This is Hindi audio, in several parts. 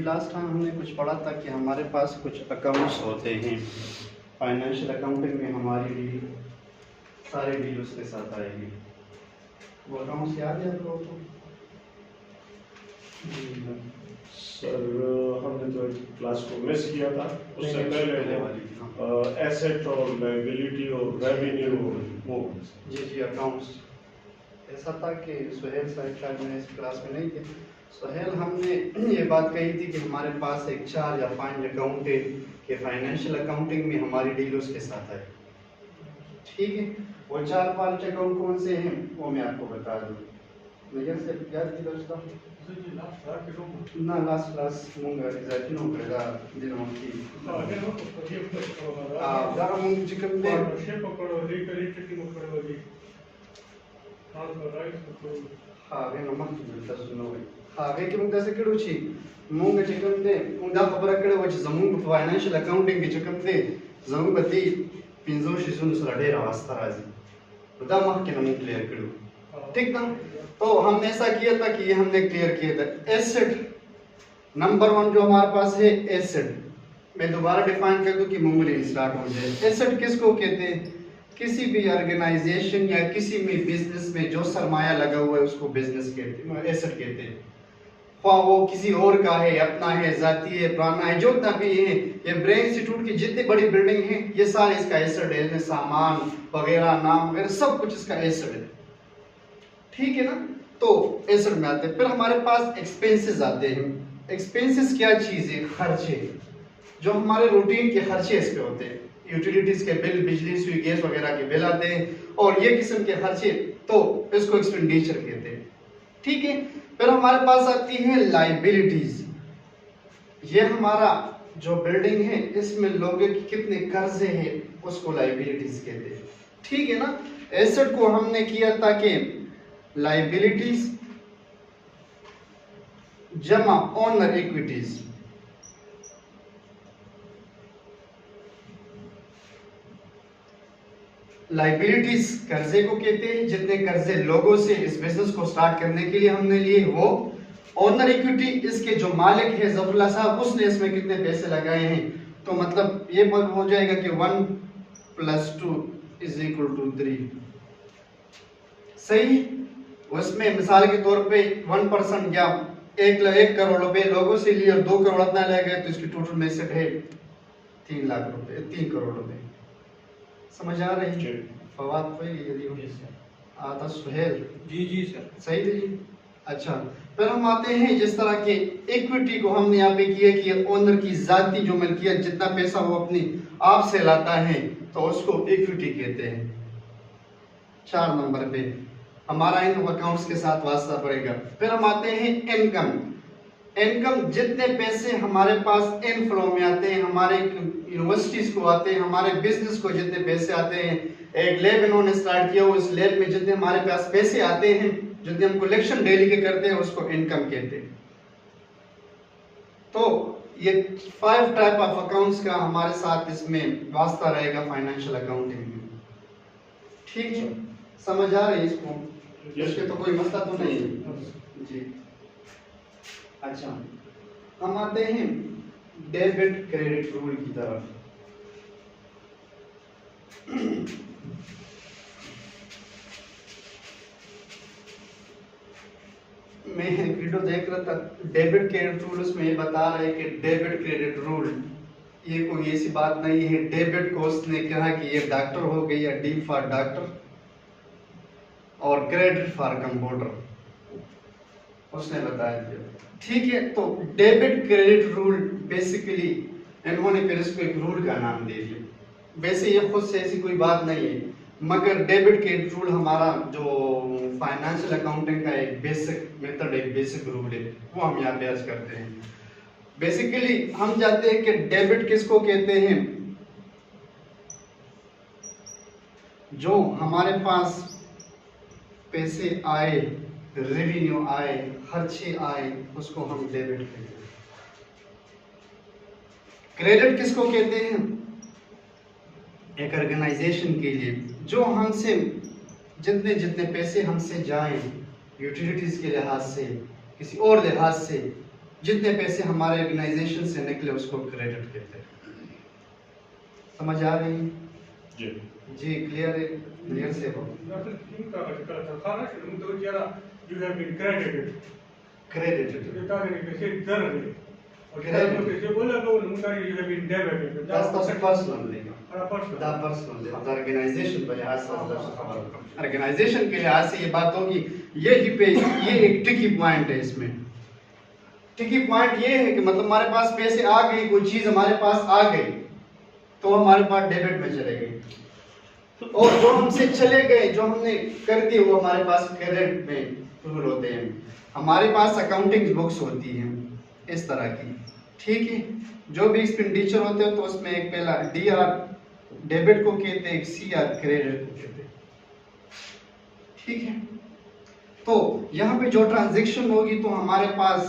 अभी लास्ट टाइम हमने कुछ पढ़ा था कि हमारे पास कुछ अकाउंट्स होते हैं। फाइनेंशियल अकाउंटिंग में हमारी डील, सारे डील उसके साथ आएगी। वो अकाउंट्स याद है आप लोगों को? सर हमने तो क्लास को मिस किया था, उससे पहले वाली एसेट और लायबिलिटी और रेवेन्यू वो जी अकाउंट्स। ऐसा था कि सुहेल साहब शायद मैंने इस क्लास में नहीं थे। सुहेल हमने ये बात कही थी कि हमारे पास एक 4 या 5 अकाउंट है कि फाइनेंशियल अकाउंटिंग में हमारी डील उसके साथ है। ठीक है, वो 4-5 अकाउंट कौन से हैं वो मैं आपको बता दूँ। मेजर से याद की दोस्तों ना last class munga exatino preda dino ki dara mung jikam de वे नमक जुलता सुनो वे कि मुंग दसे केडो छी मुंग चिकम दे उंदा खबर केडो वच जमुंग फाइनेंशियल अकाउंटिंग के चिकम दे जमुंग बती पिंजो शिजुन सलडे रास्ता राजी उदा मख के नमक क्लियर केडो ठीक ना। तो हमने ऐसा किया था कि ये हमने क्लियर किया था। एसेट नंबर 1 जो हमारे पास है एसेट, मैं दोबारा डिफाइन कर दूं कि मेमोरी स्टार्ट हो जाए। एसेट किसको कहते हैं? किसी भी ऑर्गेनाइजेशन या किसी भी बिजनेस में जो सरमाया लगा हुआ है उसको बिजनेस कहते हैं, एसेट कहते हैं। वो किसी और का है, अपना है, जाती है, पुराना है, जो भी है। ये ब्रेन इंस्टीट्यूट की जितनी बड़ी बिल्डिंग है ये सारे इसका एसेट है, सामान वगैरह, नाम वगैरह सब कुछ इसका एसेट है। ठीक है ना। तो एसेट में आते हैं। फिर हमारे पास एक्सपेंसेस आते हैं। एक्सपेंसेस क्या चीज है? खर्चे, जो हमारे रूटीन के खर्चे इस पे होते हैं। यूटिलिटीज के बिल, बिजली, सुई, गैस वगैरह के बिल आते हैं और ये किस्म के खर्चे, तो इसको एक्सपेंडिचर कहते हैं। ठीक है। फिर हमारे पास आती है लायबिलिटीज। ये हमारा जो बिल्डिंग है इसमें लोगों के कितने कर्जे हैं उसको लायबिलिटीज कहते हैं। ठीक है ना। एसेट को हमने किया था कि लायबिलिटीज जमा ओनर इक्विटीज। लायबिलिटीज कर्जे को कहते हैं, जितने कर्जे लोगों से इस बिजनेस को स्टार्ट करने के लिए हमने लिए वो। ओनर इक्विटी, इसके जो मालिक है जफरुल्लाह साहब, उसने इसमें कितने पैसे लगाए हैं। तो मतलब ये हो जाएगा कि 1 + 2 = 3। सही। उसमें मिसाल के तौर पे 1% या 1 करोड़ रुपए लोगों से लिए और 2 करोड़ अपना ले गए, तो इसकी टोटल में से है 3 लाख रुपए, 3 करोड़ रुपए। समझ आ रही है? फवाद कोई यदि हो आता सुहेल जी सर सही है जी। अच्छा, फिर हम आते हैं जिस तरह के इक्विटी को हमने यहाँ पे किया कि ओनर की जाती जो मिल्कियत, जितना पैसा वो अपनी आप से लाता है तो उसको इक्विटी कहते हैं। 4 नंबर पे हमारा इन अकाउंट्स के साथ वास्ता पड़ेगा। फिर हम आते हैं इनकम। इनकम, जितने पैसे हमारे पास इनफ्लो में आते हैं, हमारे यूनिवर्सिटीज को आते हैं, हमारे बिजनेस को जितने पैसे आते हैं। एक लैब इन्होंने स्टार्ट किया, उस लैब में जितने हमारे पास पैसे आते हैं, जितने हम कलेक्शन डेली के करते हैं, उसको इनकम कहते हैं। तो ये 5 टाइप ऑफ अकाउंट्स का हमारे साथ इसमें वास्ता रहेगा फाइनेंशियल अकाउंटिंग में। ठीक है, समझ आ रही है इसको? इसके तो कोई मसला तो नहीं है जी। अच्छा, हम आते हैं डेबिट क्रेडिट रूल की तरफ। मैं वीडियो देख रहा था, डेबिट क्रेडिट रूल, उसमें ये बता रहे हैं कि डेबिट क्रेडिट रूल ये कोई ऐसी बात नहीं है। डेबिट को उसने कहा कि ये डॉक्टर हो गई, या डी फॉर डॉक्टर और क्रेडिट फॉर कंप्यूटर, उसने बताया दिया। ठीक है। तो डेबिट क्रेडिट रूल बेसिकली इन्होंने फिर इसको एक रूल का नाम दे दिया। वैसे ये खुद से ऐसी कोई बात नहीं है, मगर डेबिट क्रेडिट रूल हमारा जो फाइनेंशियल अकाउंटिंग का एक बेसिक मेथड, एक बेसिक रूल है, वो हम यहाँ पे आज करते हैं। बेसिकली हम जानते हैं कि डेबिट किसको कहते हैं? जो हमारे पास पैसे आए, रेवेन्यू आए, खर्चे आए, उसको हम डेबिट कहते हैं। क्रेडिट किसको कहते हैं? एक ऑर्गेनाइजेशन के लिए जो हमसे जितने जितने पैसे हमसे जाएं, यूटिलिटीज के लिहाज से, किसी और लिहाज से, जितने पैसे हमारे ऑर्गेनाइजेशन से निकले उसको क्रेडिट कहते हैं। समझ आ रही है? जी क्लियर है? क्लियर से हो? You have been credited. Credited. You have been credited. You have been debited. That's the personal thing. Personal. The personal thing. The organization के लिहाज से organization के लिहाज से ये बात होगी, ये एक tricky point है इसमें। tricky point ये है कि मतलब हमारे पास पैसे आ गई, कोई चीज हमारे पास आ गई तो हमारे पास डेबिट में चले गई, और जो हमसे चले गए, जो हमने कर दिए वो हमारे पास क्रेडिट में रूल होते हैं। हमारे पास अकाउंटिंग बुक्स होती हैं इस तरह की, ठीक है। जो भी एक्सपेंडिचर होते हैं तो उसमें एक पहला डीआर डेबिट को कहते हैं, एक सीआर क्रेडिट को कहते हैं, ठीक है। तो यहाँ पे जो ट्रांजैक्शन होगी तो हमारे पास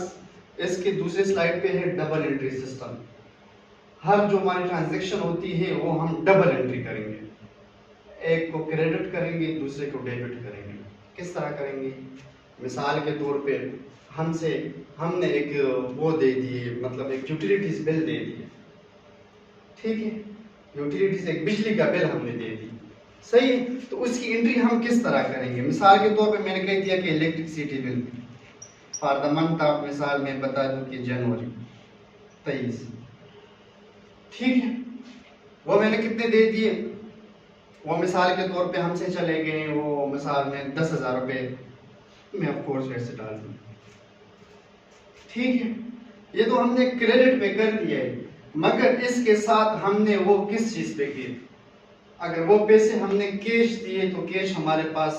इसके दूसरे स्लाइड पे है डबल एंट्री सिस्टम। हर जो हमारी ट्रांजैक्शन होती है वो हम डबल एंट्री करेंगे, एक को क्रेडिट करेंगे, दूसरे को डेबिट करेंगे। किस तरह करेंगे? मिसाल के तौर पे हमने एक वो दे दिए, मतलब एक यूटिलिटीज बिल दे दिए, ठीक है। यूटिलिटीज एक बिजली का बिल हमने दे दी, सही है। तो उसकी एंट्री हम किस तरह करेंगे? मिसाल के तौर पे मैंने कह दिया कि electricity bill for the month of, मिसाल में बता दूं कि जनवरी 23, ठीक है। वो मैंने कितने दे दिए? वो मिसाल के तौर पे हमसे चले गए, वो मिसाल में 10,000 रुपए मैं ऑफ कोर्स वैसे डाल दूं, ठीक है। ये तो हमने क्रेडिट पे कर दिया है, मगर इसके साथ हमने वो किस चीज पे किए? अगर वो पैसे हमने कैश दिए तो कैश हमारे पास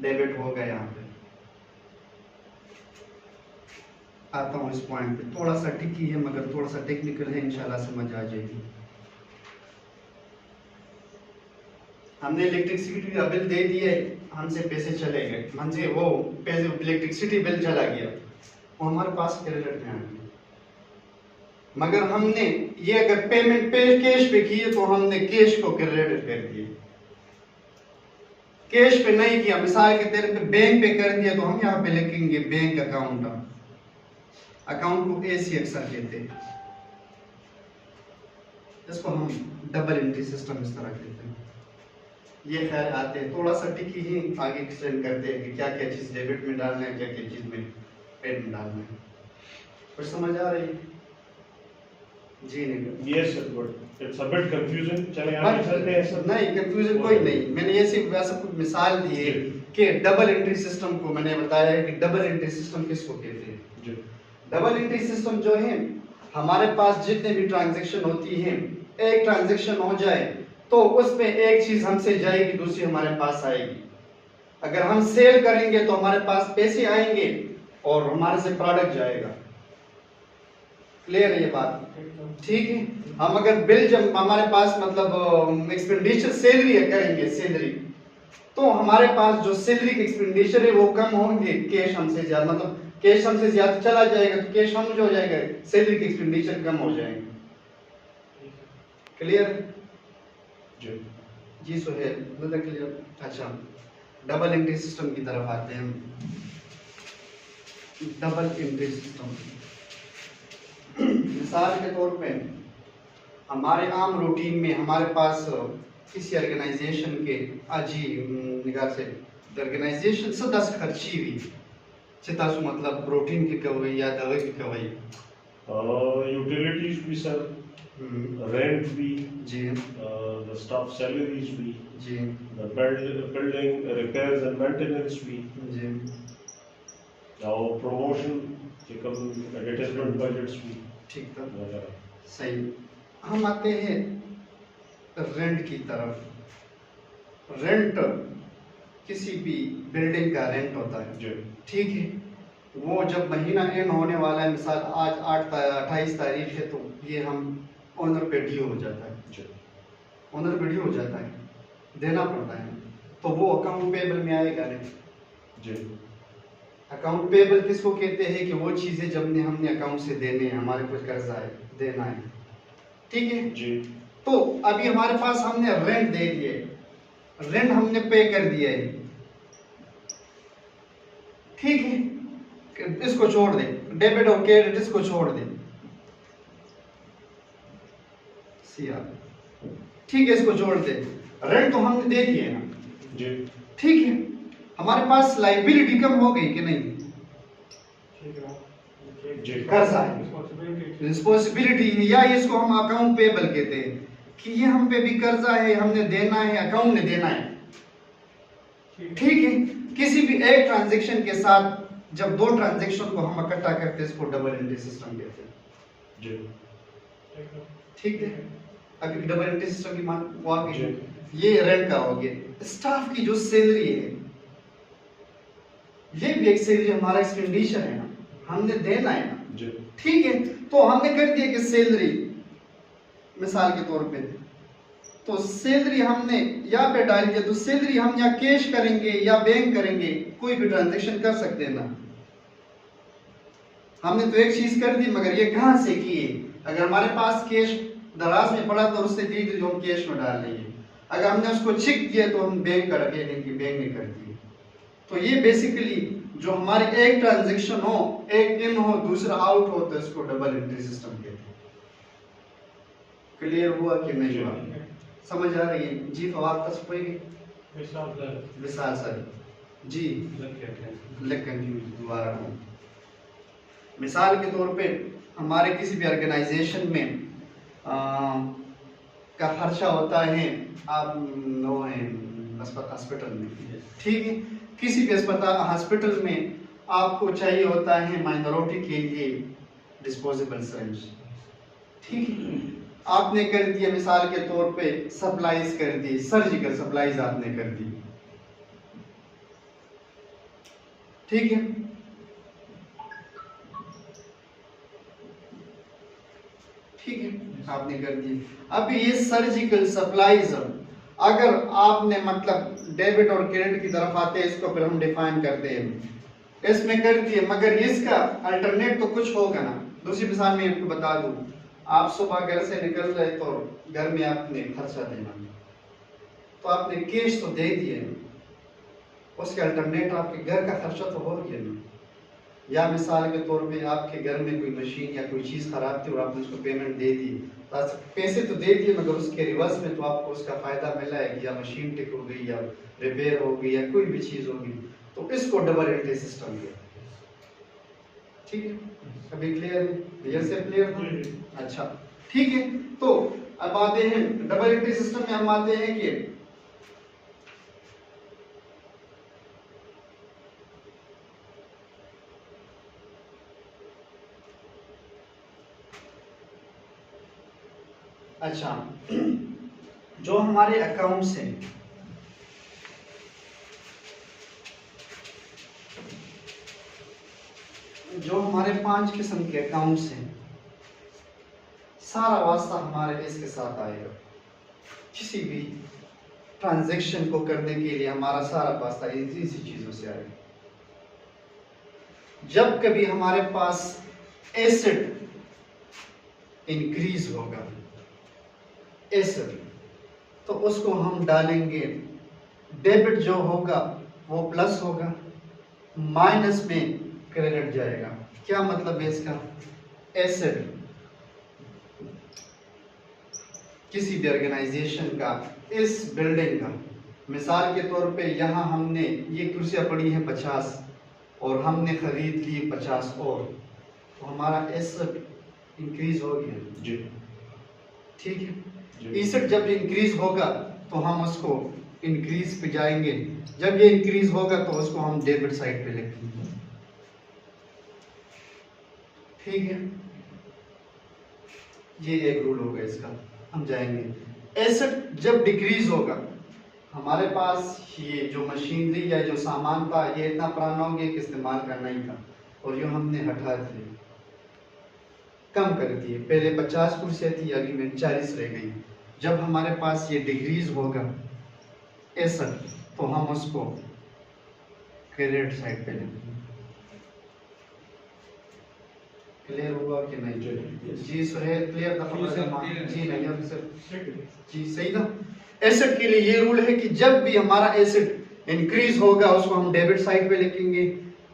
डेबिट हो गया। यहाँ पे आता हूँ इस पॉइंट पे, थोड़ा सा ट्रिकी है मगर थोड़ा सा टेक्निकल है, इंशाल्लाह समझ आ जाएगी। हमने इलेक्ट्रिसिटी का बिल दे दिया, हमसे पैसे चले गए, हमसे वो पैसे इलेक्ट्रिसिटी बिल चला गया, वो हमारे पास क्रेडिट में आ गया। मगर हमने ये अगर पेमेंट कैश पे की है तो हमने कैश को क्रेडिट कर दिया, कैश पे नहीं किया, मिसाल के तौर पे बैंक पे कर दिया तो हम यहाँ पे लिखेंगे बैंक अकाउंट को ऐसी अक्सर कहते हैं, इसको हम डबल एंट्री सिस्टम इस तरह कहते हैं। ये खैर आते हैं, थोड़ा सा टिकी ही आगे एक्सप्लेन करते हैं कि क्या क्या चीज डेबिट में डालना है, क्या क्या चीज में क्रेडिट में डालना है। कुछ समझ आ रही है? जी नहीं, Yes sir, but it's a bit confusing. चले आगे चलते हैं सर। नहीं कंफ्यूजन कोई नहीं, मैंने ये सिर्फ वैसा कुछ मिसाल दी है कि डबल एंट्री सिस्टम को मैंने बताया है कि डबल एंट्री सिस्टम किसको कहते हैं। डबल एंट्री सिस्टम जो है, हमारे पास जितने भी ट्रांजैक्शन होती हैं, एक ट्रांजैक्शन हो जाए तो उसमें एक चीज हमसे जाएगी, दूसरी हमारे पास आएगी। अगर हम सेल करेंगे तो हमारे पास पैसे आएंगे और हमारे से प्रोडक्ट जाएगा। क्लियर है ये बात? ठीक है। हम अगर बिल जब हमारे पास मतलब एक्सपेंडिचर सैलरी करेंगे, सैलरी, तो हमारे पास जो सैलरी के एक्सपेंडिचर है वो कम होंगे, कैश हमसे ज्यादा, मतलब कैश हमसे ज्यादा चला जाएगा तो कैश हम जो हो जाएगा, सैलरी के एक्सपेंडिचर कम हो जाएंगे। क्लियर? जी सुहेल, मतलब क्लियर? अच्छा, डबल एंट्री सिस्टम की तरफ आते हैं। डबल एंट्री सिस्टम मिसाल के तौर पे हमारे आम रूटीन में हमारे पास किसी ऑर्गेनाइजेशन के अजी निगाह से ऑर्गेनाइजेशन से 10 खर्ची हुई चितासु, मतलब प्रोटीन की कवई या दवाई की कवई, यूटिलिटीज भी सर, रेंट भी जी, the staff salaries भी जी, the building repairs and maintenance भी जी, और promotion के कम advertisement budgets भी। ठीक था, सही। हम आते हैं रेंट की तरफ। रेंट किसी भी बिल्डिंग का रेंट होता है, ठीक है। वो जब महीना एंड होने वाला है, मिसाल आज 28 तारीख है, तो ये हम ऑनर पे ड्यू हो जाता है, ऑनर पे ड्यू हो जाता है, देना पड़ता है, तो वो अकाउंट पेबल में आएगा नहीं। अकाउंट पेबल किसको कहते हैं कि वो चीजें जब हमने अकाउंट से देने हैं, हमारे कुछ कर्जा है, देना है, ठीक है जी। तो अभी हमारे पास हमने रेंट दे दिए, रेंट हमने पे कर दिया है, ठीक है। इसको छोड़ दे, डेबिट और क्रेडिट को छोड़ दें, सीआर, ठीक है, इसको जोड़ दे। रेंट तो हमने दे दिए ना जी ठीक है, हमारे पास लाइबिलिटी कम हो गई कि नहीं, जी कर्जा है, रिस्पॉन्सिबिलिटी है, या इसको हम अकाउंट पेबल कहते हैं कि ये हम पे भी कर्जा है, हमने देना है, अकाउंट ने देना है, ठीक है। किसी भी एक ट्रांजैक्शन के साथ जब दो ट्रांजैक्शन को हम इकट्ठा करते हैं इसको डबल एंट्री सिस्टम कहते हैं, जी ठीक है। अभी डबल एंट्री सिस्टम की मान वो आ गई, जी। ये रेंट का हो गया। स्टाफ की जो सैलरी है ये भी एक सैलरी हमारा एक्सपेंडिचर है ना, हमने देना है ना, जी ठीक है। तो हमने कर दिया कि सैलरी, मिसाल के तौर पे तो सैलरी हमने यहाँ पे डाल दिया, तो सैलरी हम या कैश करेंगे या बैंक करेंगे, कोई भी ट्रांजैक्शन कर सकते हैं ना। हमने तो एक चीज कर दी, मगर ये कहां से की है? अगर हमारे पास कैश दराज में पड़ा तो उससे दी जो हम कैश में डाल लेंगे, अगर हमने उसको चेक दिया तो हम बैंक कर देंगे, बैंक ने कर दिए। तो ये बेसिकली जो हमारी एक ट्रांजैक्शन हो, एक इन हो दूसरा आउट हो, तो इसको डबल एंट्री सिस्टम कहते हैं। क्लियर हुआ कि नहीं हुआ? समझ आ रही है? जी फवाद तक पड़ेगी विशाल सर जी, दोबारा मिसाल के तौर पे हमारे किसी भी ऑर्गेनाइजेशन में का खर्चा होता है, आप वो हैं हॉस्पिटल में, ठीक है, किसी भी अस्पताल हॉस्पिटल में आपको चाहिए होता है माइनॉरिटी के लिए डिस्पोजेबल सिरिंज, ठीक है, आपने कर दिया मिसाल के तौर पे सप्लाईज कर दी, सर्जिकल सप्लाईज आपने कर दी, ठीक है। ठीक है, आपने कर दी। अब ये सर्जिकल सप्लाईज अगर आपने मतलब डेबिट और क्रेडिट की तरफ आते हैं, इसको फिर हम डिफाइन करते हैं, इसमें कर दिए, मगर इसका अल्टरनेट तो कुछ होगा ना। दूसरी मिसाल में आपको बता दूं, आप सुबह घर से निकल रहे तो घर में आपने खर्चा देना, तो आपने कैश तो दे दिए, उसके अल्टरनेट आपके घर का खर्चा तो हो गया ना। या मिसाल के तौर पे आपके घर में कोई मशीन या कोई चीज़ खराब थी और आपने उसको पेमेंट दे दी, पैसे तो दे दिए, मगर उसके रिवर्स में तो आपको उसका फायदा मिला है कि या मशीन टिक हो गई या रिपेयर हो गई या कोई भी चीज़ होगी, तो इसको डबल एंट्री सिस्टम है, ठीक है। अभी क्लियर है? क्लियर से क्लियर था? अच्छा, ठीक है। तो अब आते हैं डबल एंट्री सिस्टम में, हम आते हैं कि अच्छा, जो हमारे अकाउंट्स हैं, जो हमारे 5 किस्म के अकाउंट्स हैं, सारा वास्ता हमारे इसके साथ आएगा। किसी भी ट्रांजैक्शन को करने के लिए हमारा सारा वास्ता इसी चीजों से आएगा। जब कभी हमारे पास एसेट इंक्रीज होगा, एसेट, तो उसको हम डालेंगे, डेबिट जो होगा वो प्लस होगा, माइनस में क्रेडिट जाएगा। क्या मतलब है इसका? एसेट किसी भी ऑर्गेनाइजेशन का, इस बिल्डिंग का, मिसाल के तौर पे यहाँ हमने ये कुर्सियाँ पड़ी हैं 50 और हमने खरीद ली 50 और, तो हमारा एसेट इंक्रीज हो गया जी, ठीक है। एसेट जब इंक्रीज होगा तो हम उसको इंक्रीज पे जाएंगे, जब ये इंक्रीज होगा तो उसको हम डेबिट साइड पे लिखेंगे, ठीक है। ये एक रूल होगा इसका, हम जाएंगे। एसेट जब डिक्रीज होगा, हमारे पास ये जो मशीनरी या जो सामान था ये इतना पुराना हो गया कि इस्तेमाल करना ही था, और ये हमने हटा दिए, कम कर दिए। पहले 50 कुर्सियाँ थी, अभी में 40 रह गई। जब हमारे पास ये डिक्रीज होगा एसेट, तो हम उसको क्रेडिट साइड पे लेंगे। क्लियर हुआ कि नहीं? जी सुहेल क्लियर था? जी नहीं अब सर जी सही था। एसेट के लिए ये रूल है कि जब भी हमारा एसेट इंक्रीज होगा उसको हम डेबिट साइड पे लिखेंगे,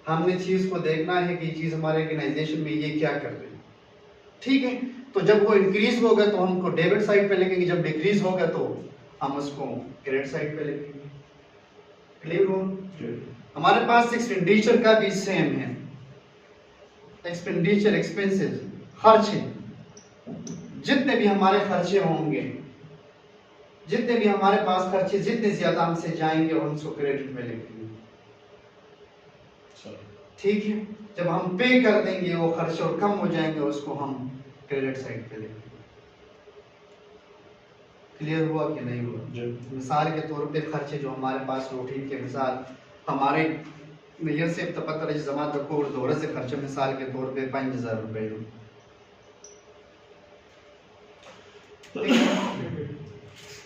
हमने चीज को देखना है कि ये चीज हमारे ऑर्गेनाइजेशन में ये क्या कर रही है। ठीक है, तो जब वो इंक्रीज होगा तो हमको डेबिट साइड पे लिखेंगे, जब डिक्रीज होगा तो हम उसको क्रेडिट साइड पे लिखेंगे। क्लियर हो? हमारे पास एक्सपेंडिचर का भी सेम है। एक्सपेंडिचर, एक्सपेंसेस, खर्चे, जितने भी हमारे खर्चे होंगे, जितने भी हमारे पास खर्चे जितने ज्यादा हमसे जाएंगे हम उसको क्रेडिट में लिखेंगे। ठीक है, जब हम पे कर देंगे वो खर्चे और कम हो जाएंगे उसको हम क्रेडिट साइड पे लिखेंगे। क्लियर हुआ कि नहीं हुआ? मिसाल के तौर पे खर्चे जो हमारे पास रूटीन के मिसाल हमारे ये से पता जमा तक और दौरे से खर्चे मिसाल के तौर पे 5000 रुपए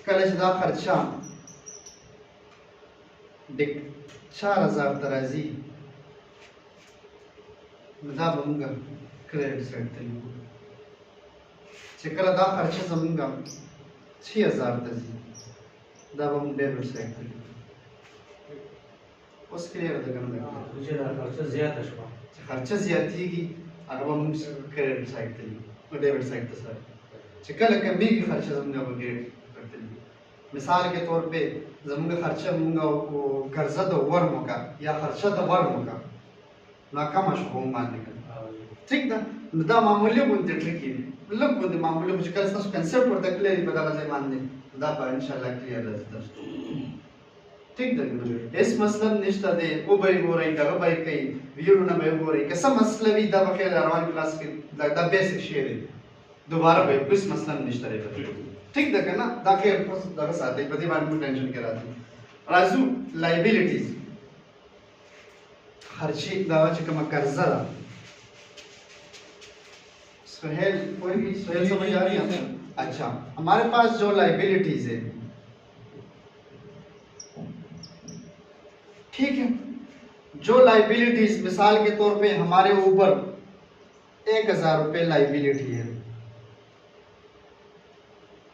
कल जदा खर्चा 4000 तराजी दा बमुगा क्रेडिट साइड पे चेकला दा खर्चा जमुगा 6000 तजी दा बम डेबिट साइड पे उस क्लियर दगन मुझे ना खर्च ज्यादा शवा खर्चा ज्यादा की अगर हम क्रेडिट साइड पे डेबिट साइड पे सर चेकला कमी की खर्चा जमुगा क्रेडिट करते मिसाल के तौर पे जमुगा खर्चा मुंगा वो कर्जा तो वर्म का या खर्चा तो वर्म का ना कम शो मान निकल ठीक ना दा मामूली बुंदे ट्रिकी मतलब बुंदे मामूली मुझे कल सस कंसेप्ट पर तक क्लियर पता लगे मान दे दा पर इंशाल्लाह क्लियर है ठीक है इस मसलन निश्ता दे वो भाई हो रही दा भाई कई वीडियो ना भाई हो रही कैसा मसला भी दा बखे रवान क्लास के दा बेसिक शेयर है दोबारा भाई कुछ मसलन निश्ता दे ठीक है ना दा के दा साथ ही बदी बात में टेंशन करा दी राजू लायबिलिटीज खर्चे दावा चिकमा कर्जा सुहेल कोई भी सुहेल समझ आ रही है? अच्छा, हमारे पास जो लायबिलिटीज है ठीक है, जो लायबिलिटीज मिसाल के तौर पे हमारे ऊपर 1000 रुपए लायबिलिटी है।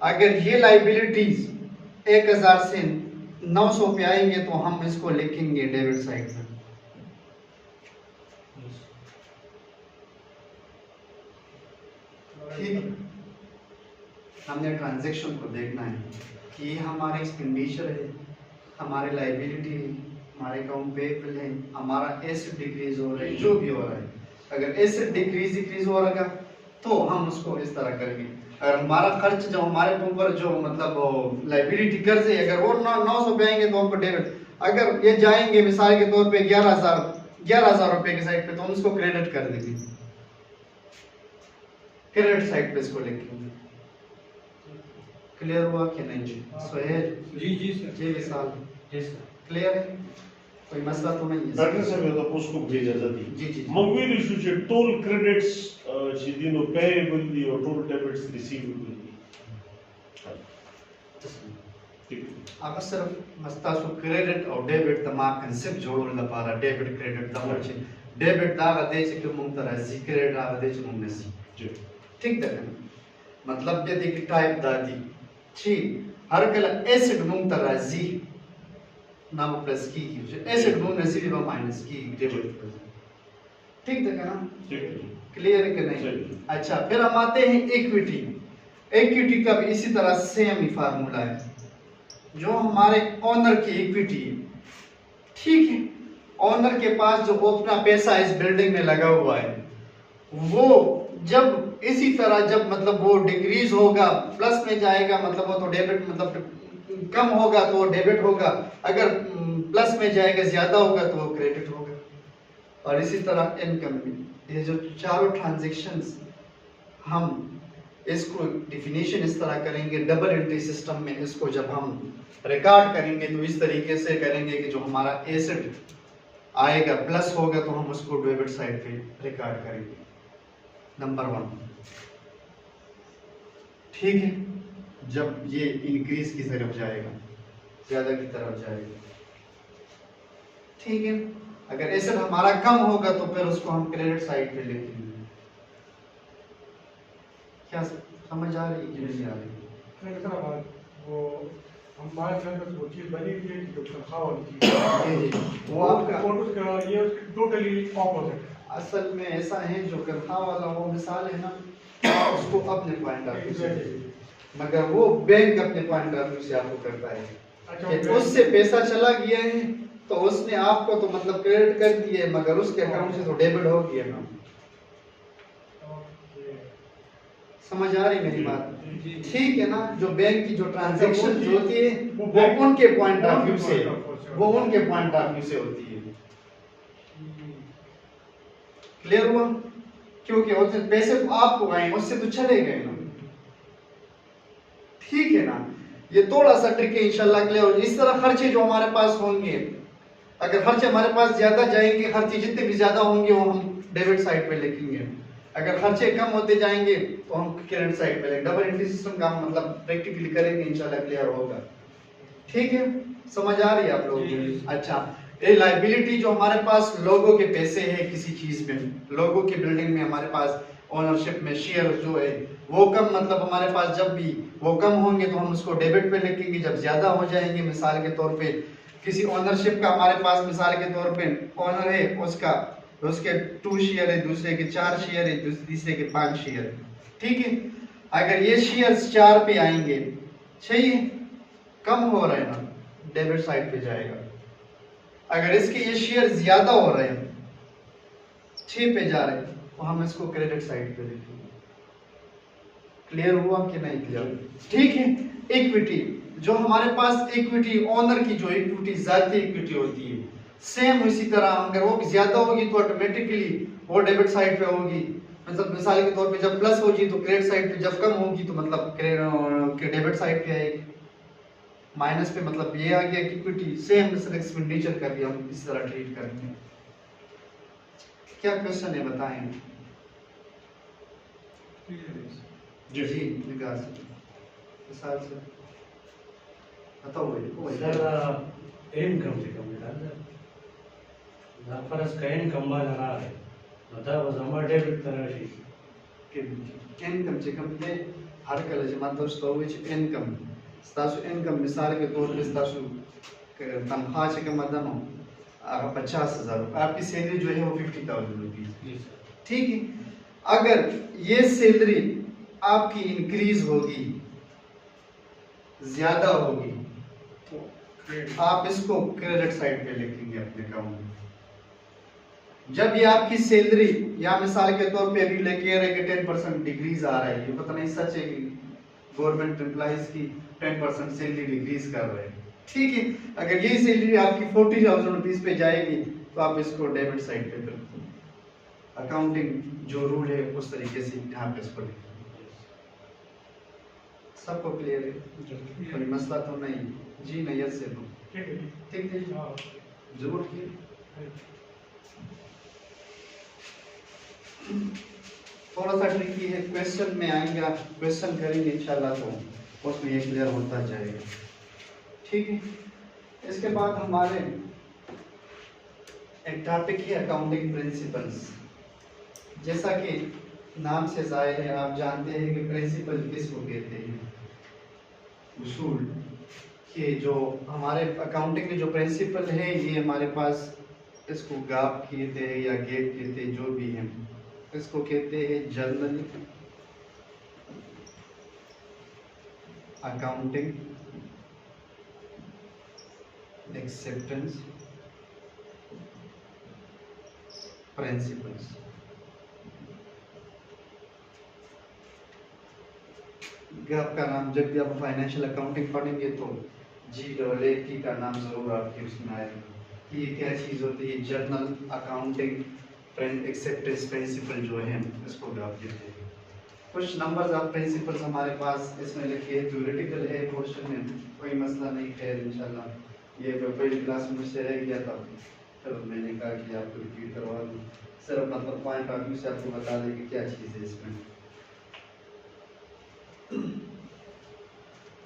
अगर ये लायबिलिटीज 1000 से 900 पे आएंगे तो हम इसको लिखेंगे डेबिट साइड में। ठीक, हमने ट्रांजैक्शन को देखना है कि ये हमारे एक्सपेंडिचर है, हमारे लायबिलिटी है, हमारे अकाउंट पेबल है, हमारा एसेट डिक्रीज हो रहा है, जो भी हो रहा है। अगर एसेट डिक्रीज हो रहा तो हम उसको इस तरह करेंगे। अगर हमारा खर्च जो हमारे ऊपर जो मतलब लायबिलिटी कर्ज है अगर वो 900 पे आएंगे तो हमको डेबिट, अगर ये जाएंगे मिसाल के तौर पे 11,000 रुपए की साइड पे तो हम उसको क्रेडिट कर देंगे, क्रेडिट साइड पे इसको लिखेंगे। क्लियर हुआ कि नहीं जी? सोहेल जी सर जी विशाल जी सर क्लियर है, कोई मसला तो नहीं है? Dakle sam je da poskup vidja za ti. Ji ji Mogu vidiš že toll credits će dino payable or toll debits receivable. आप सिर्फ मस्ता सो क्रेडिट और डेबिट तमाम कंसेप्ट जोड़ने ला पारा डेबिट क्रेडिट तमाम चे डेबिट दागा दे चे कि मुंग तरह जी क्रेडिट दागा दे चे मुंग नसी जी ठीक है मतलब ये देखी टाइप दादी ठीक हर कला एसिड मुंग तरह जी नाम प्लस की एसिड मुंग नसी भी माइनस की डेबिट ठीक है ना? क्लियर है कि नहीं? अच्छा, फिर हम आते हैं इक्विटी। इक्विटी का भी इसी तरह सेम ही फार्मूला है, जो हमारे ओनर की इक्विटी है ठीक है, ओनर के पास जो अपना पैसा इस बिल्डिंग में लगा हुआ है वो जब इसी तरह जब मतलब वो डिक्रीज होगा प्लस में जाएगा मतलब वो तो डेबिट मतलब कम होगा तो डेबिट होगा, अगर प्लस में जाएगा ज्यादा होगा तो वो क्रेडिट होगा। और इसी तरह इनकम में ये जो चारों ट्रांजैक्शंस हम इसको डिफिनेशन इस तरह करेंगे डबल एंट्री सिस्टम में, इसको जब हम रिकॉर्ड करेंगे तो इस तरीके से करेंगे कि जो हमारा एसेट आएगा प्लस होगा तो हम उसको डेबिट साइड पे रिकॉर्ड करेंगे नंबर 1 ठीक है। जब ये इंक्रीज की तरफ जाएगा ज्यादा की तरफ जाएगा ठीक है, अगर एसेट हमारा कम होगा तो फिर उसको हम क्रेडिट साइड पे लिखेंगे। क्या समझ आ रही है कि नहीं आ रही? दूसरा बात वो हमारे अंदर वो चीज बनी हुई है जो तनख्वाह वाली चीज जी वो आपका और उसका ये उसके टोटली ऑपोजिट है। असल में ऐसा है जो तनख्वाह वाला वो मिसाल है ना, उसको अपने पॉइंट ऑफ व्यू से, मगर वो बैंक अपने पॉइंट ऑफ व्यू से आपको करता है अच्छा, कि बैंक- उससे पैसा चला गया है तो उसने आपको तो मतलब क्रेडिट कर दिया है, मगर उसके अकाउंट से तो डेबिट हो गया ना। ओके। समझ आ रही मेरी बात? जी। ठीक है ना, जो बैंक की जो ट्रांजैक्शन अच्छा, वो होती है वो वो बैंक- उनके पॉइंट ऑफ उनके व्यू से, point of view से वो होती है। उनके पॉइंट ऑफ व्यू से होती है। क्लियर हुआ? क्योंकि उससे पैसे तो आपको आए, उससे तो चले गए ना। ठीक है ना, ये थोड़ा सा ट्रिक है, इंशाल्लाह क्लियर हो। इस तरह खर्चे जो हमारे पास होंगे, अगर खर्चे हमारे पास ज्यादा जाएंगे, खर्चे जितने भी ज्यादा होंगे वो हम डेबिट साइड पे लिखेंगे। अगर खर्चे कम होते जाएंगे तो हम क्रेडिट साइड पे लिखेंगे। डबल एंट्री सिस्टम का हम मतलब प्रैक्टिकली करेंगे, इंशाल्लाह क्लियर होगा। ठीक है, समझ आ रही है आप लोगों को? अच्छा, ये लायबिलिटी जो हमारे पास लोगों के पैसे है किसी चीज में, लोगों की बिल्डिंग में हमारे पास ओनरशिप में शेयर जो है वो कम, मतलब हमारे पास जब भी वो कम होंगे तो हम उसको डेबिट पे लिखेंगे। जब ज्यादा हो जाएंगे, मिसाल के तौर पे किसी ओनरशिप का हमारे पास मिसाल के तौर पे ओनर है, उसके 2 शेयर है, दूसरे के 4 शेयर है, तीसरे के 5 शेयर है। ठीक है, अगर ये शेयर्स 4 पे आएंगे, सही है, कम हो रहे हैं ना, डेबिट साइड पे जाएगा। अगर इसके ये शेयर ज्यादा हो रहे हैं, 6 पे जा रहे हैं, तो हम इसको क्रेडिट साइड पे लिखेंगे। क्लियर हुआ कि नहीं क्लियर? ठीक है, इक्विटी जो हमारे पास इक्विटी, ओनर की जो इक्विटी, जाती इक्विटी होती है, सेम उसी तरह अगर वो ज्यादा होगी तो ऑटोमेटिकली वो डेबिट साइड पे होगी। मतलब मिसाल के तौर पे जब प्लस होगी तो क्रेडिट साइड पे, जब कम होगी तो मतलब डेबिट साइड पे आएगी। माइनस पे मतलब ये आ गया कि इक्विटी, सेम एक्सपेंडिचर कर दिया, हम इस तरह ट्रीट करेंगे। क्या क्वेश्चन है बताएं? जी जी विकास विशाल से बताओ भाई। सर इनकम से कम है ना फरस का इनकम वाला रहा है बता बस हमारे डेबिट तरह से इनकम से कम दे हर कल जमा दोस्तों विच इनकम स्तासु इनकम मिसाल के तौर पे स्तासु तनख्वाह से कम अदनो 50,000 रुपये, आपकी सैलरी जो है वो 50,000 रुपीज। ठीक है, अगर ये सैलरी आपकी इंक्रीज होगी, ज्यादा होगी, तो आप इसको क्रेडिट साइड पे लिखेंगे अपने अकाउंट में। जब ये आपकी सैलरी, या मिसाल के तौर पे अभी लेके रहे कि 10% डिक्रीज आ रहा है, ये पता नहीं सच है कि गवर्नमेंट एम्प्लॉइज की 10% सैलरी डिक्रीज कर रहे हैं। ठीक है, अगर ये सैलरी आपकी 40,000 रुपीज पे जाएगी तो आप इसको डेबिट साइड पे कर, अकाउंटिंग जो रूल है उस तरीके से यहाँ पे इसको लिखें। सबको क्लियर है? कोई मसला तो नहीं? जी नहीं से लो। ठीक है, जरूर क्लियर। थोड़ा सा ट्रिकी है, क्वेश्चन में आएंगे, आप क्वेश्चन करेंगे इंशाल्लाह तो उसमें ये क्लियर होता जाएगा। ठीक है, इसके बाद हमारे एक टॉपिक है अकाउंटिंग प्रिंसिपल्स। जैसा कि नाम से जाहिर है, आप जानते हैं कि प्रिंसिपल किसको कहते हैं, उसूल के जो हमारे अकाउंटिंग में जो प्रिंसिपल है, ये हमारे पास इसको गाप कहते हैं या गेप कहते हैं, जो भी है इसको कहते हैं journal accounting acceptance principles. Gap का नाम जब भी आप फाइनेंशियल अकाउंटिंग पढ़ेंगे तो GAAP का नाम जरूर आपके उसमें आएगा कि ये क्या चीज़ होती है। जर्नल अकाउंटिंग एक्सेप्टेंस प्रिंसिपल जो है इसको गाप कहते हैं। कुछ नंबर्स ऑफ प्रिंसिपल्स हमारे पास इसमें लिखे, थ्योरेटिकल है क्वेश्चन में, कोई मसला नहीं, खैर इंशाल्लाह ये पहली क्लास में मुझसे रह गया था, फिर मैंने कहा कि आपको रिपीट करवा दूँ, सिर्फ मतलब पॉइंट ऑफ व्यू से आपको बता दें कि क्या चीज़ है इसमें।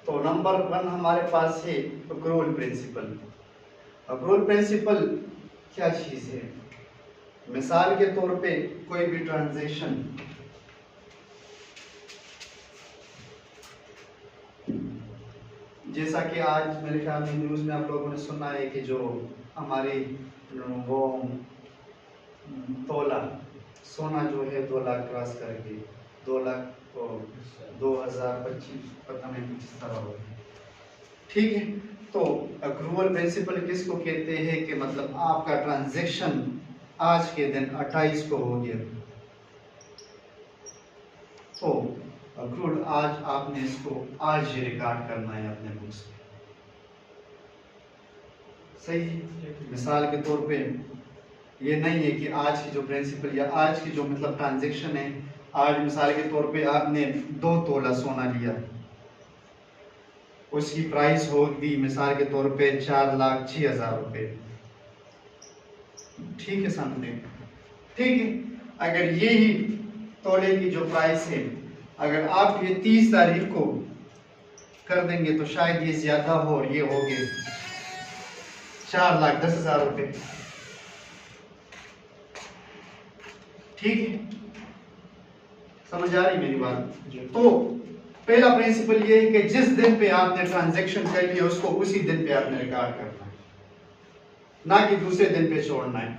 तो नंबर 1 हमारे पास है अक्रूवल प्रिंसिपल। अक्रूवल प्रिंसिपल क्या चीज़ है? मिसाल के तौर पे कोई भी ट्रांजैक्शन जैसा कि आज मेरे ख्याल में न्यूज़ में आप लोगों ने सुना है कि जो हमारी वो तोला सोना जो है 2 लाख क्रॉस करके 2 लाख को 2025 पता नहीं कुछ इस तरह हो, ठीक है। तो अक्रूवल प्रिंसिपल किसको कहते हैं कि मतलब आपका ट्रांजैक्शन आज के दिन 28 को हो गया, तो अक्रूवल आज आपने इसको आज ही रिकॉर्ड करना है अपने बुक्स में, सही है। मिसाल के तौर पे ये नहीं है कि आज की जो प्रिंसिपल या आज की जो मतलब ट्रांजैक्शन है, आज मिसाल के तौर पे आपने 2 तोला सोना लिया, उसकी प्राइस होगी मिसाल के तौर पे 4,06,000 रुपये, ठीक है सामने, ठीक है। अगर यही तोले की जो प्राइस है अगर आप ये 30 तारीख को कर देंगे तो शायद ये ज्यादा हो और ये हो गए 4,10,000 रुपये, ठीक है, समझ आ रही मेरी बात। तो पहला प्रिंसिपल ये है कि जिस दिन पे आपने ट्रांजैक्शन कर लिया उसको उसी दिन पे आपने रिकॉर्ड करना है, ना कि दूसरे दिन पे छोड़ना है।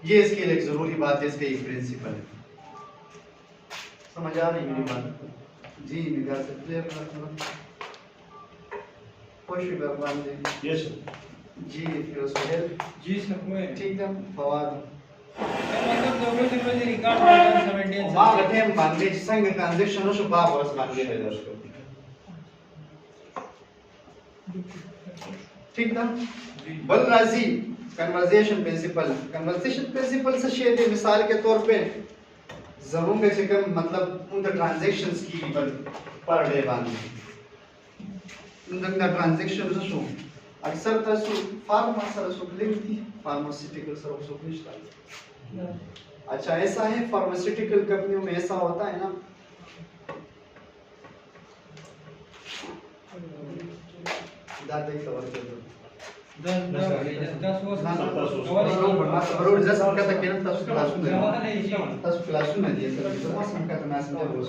ये इसके लिए एक जरूरी बात है, इसका एक प्रिंसिपल है, समझ आ रही मेरी बात जी। निगाह से क्लियर करना खुश भगवान जी। यस जी फिर सोहेल जी सर मैं ठीक है फवाद मतलब दोनों दिन में रिकॉर्ड करना 17 मां गठे मांगे संग ट्रांजैक्शन शो बाप बस मांगे है दोस्तों, ठीक था। बल राजी कन्वर्सेशन प्रिंसिपल से शेद है, मिसाल के तौर पे जरूर के चिकन मतलब उन ट्रांजैक्शंस की पर डे बांधी उन ट्रांजैक्शन शो अक्सर तसु फार्मा सर सो लिंक थी फार्मास्यूटिकल सर सो निश्चित। अच्छा ऐसा है फार्मास्यूटिकल कंपनियों में ऐसा होता है ना, दादा कवर कर दो 10 वो बरोबर जैसा उनका तक केन तसु क्लासू ना दिए सर तो मौसम का तो नास में रोज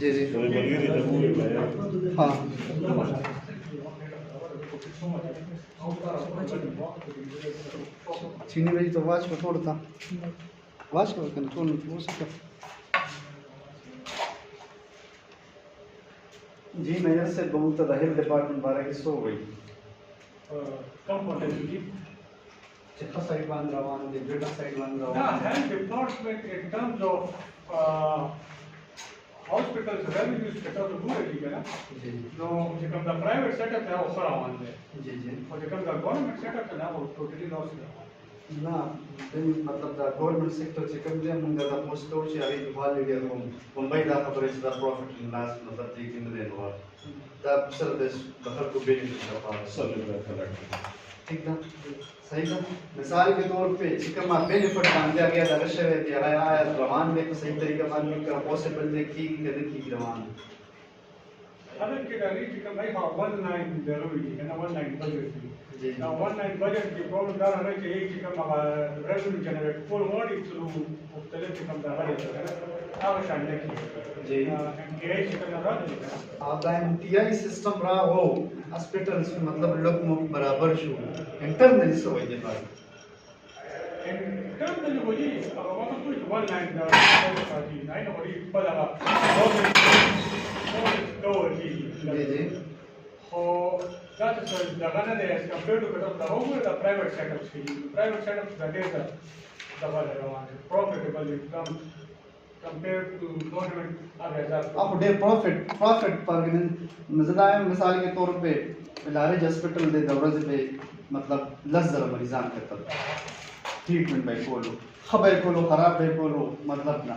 जी जी तो बलगिरी तक हुए हाँ चीनी भाई तो वाच को तोड़ता वाच को करना तोड़ हो सकता जी मेजर से बहुत रहिल डिपार्टमेंट बारे की सो गई कम होने की चित्ता साइड वन रवान दे बेटा साइड वन now रवान health department in terms of hospitals revenues because of who है ना जी no जो कम द प्राइवेट सेटअप है वो खरा वन है जी जी और जो कम द गवर्नमेंट सेटअप है ना वो टोटली लॉस है ना दिन मतलब द गवर्नमेंट सेक्टर से कम दे मुंगा द पोस्ट को ची अभी वाले के हम मुंबई दा खबर है द प्रॉफिट इन लास्ट मतलब ठीक इन दे नो द सर्विस द हर को बेनिफिट का पास सब ठीक था सही था। मिसाल के तौर पे चिकन में बेनिफिट बांधे गया द रशे है कि आया रवान में को सही तरीके से नहीं कर पॉसिबल दे की रवान अगर के गाड़ी चिकन भाई हाँ 19 जरूरी है ना 19 बजट जी now 19 बजट की प्रॉब्लम दार है कि एक चिकन में revenue generate full body through मुख्तलिफ चिकन दार है आगे शामिल है जी ये चिकन दार है आप एमटीआई सिस्टम रहा हो हॉस्पिटल्स में मतलब लोग मुफ्त बराबर शो इंटरनली से वही बात internally वही अब वहाँ तो 19 दार है वही पड़ा जी जी So that is the Ghana there as compared to the whole the private setups. Private setups that is the profitable income compared to government others. अब डे प्रॉफिट पर मज़ेदार मिसाल के तौर पे इलाज हॉस्पिटल दे दौरे पे मतलब 10,000 मरीजान करता ट्रीटमेंट पे कोलो खबर कोलो खराब पे कोलो मतलब ना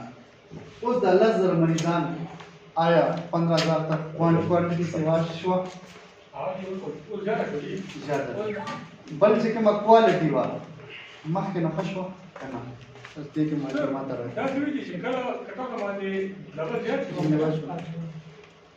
उस 10,000 मरीजान आया 15,000 तक क्वांटिटी सेवा शो ज्यादा बल से कम क्वालिटी वा मखके न खशवा करना ते के मात्र माता रहे That is kala kata kamane double jet.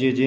Ji ji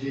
ji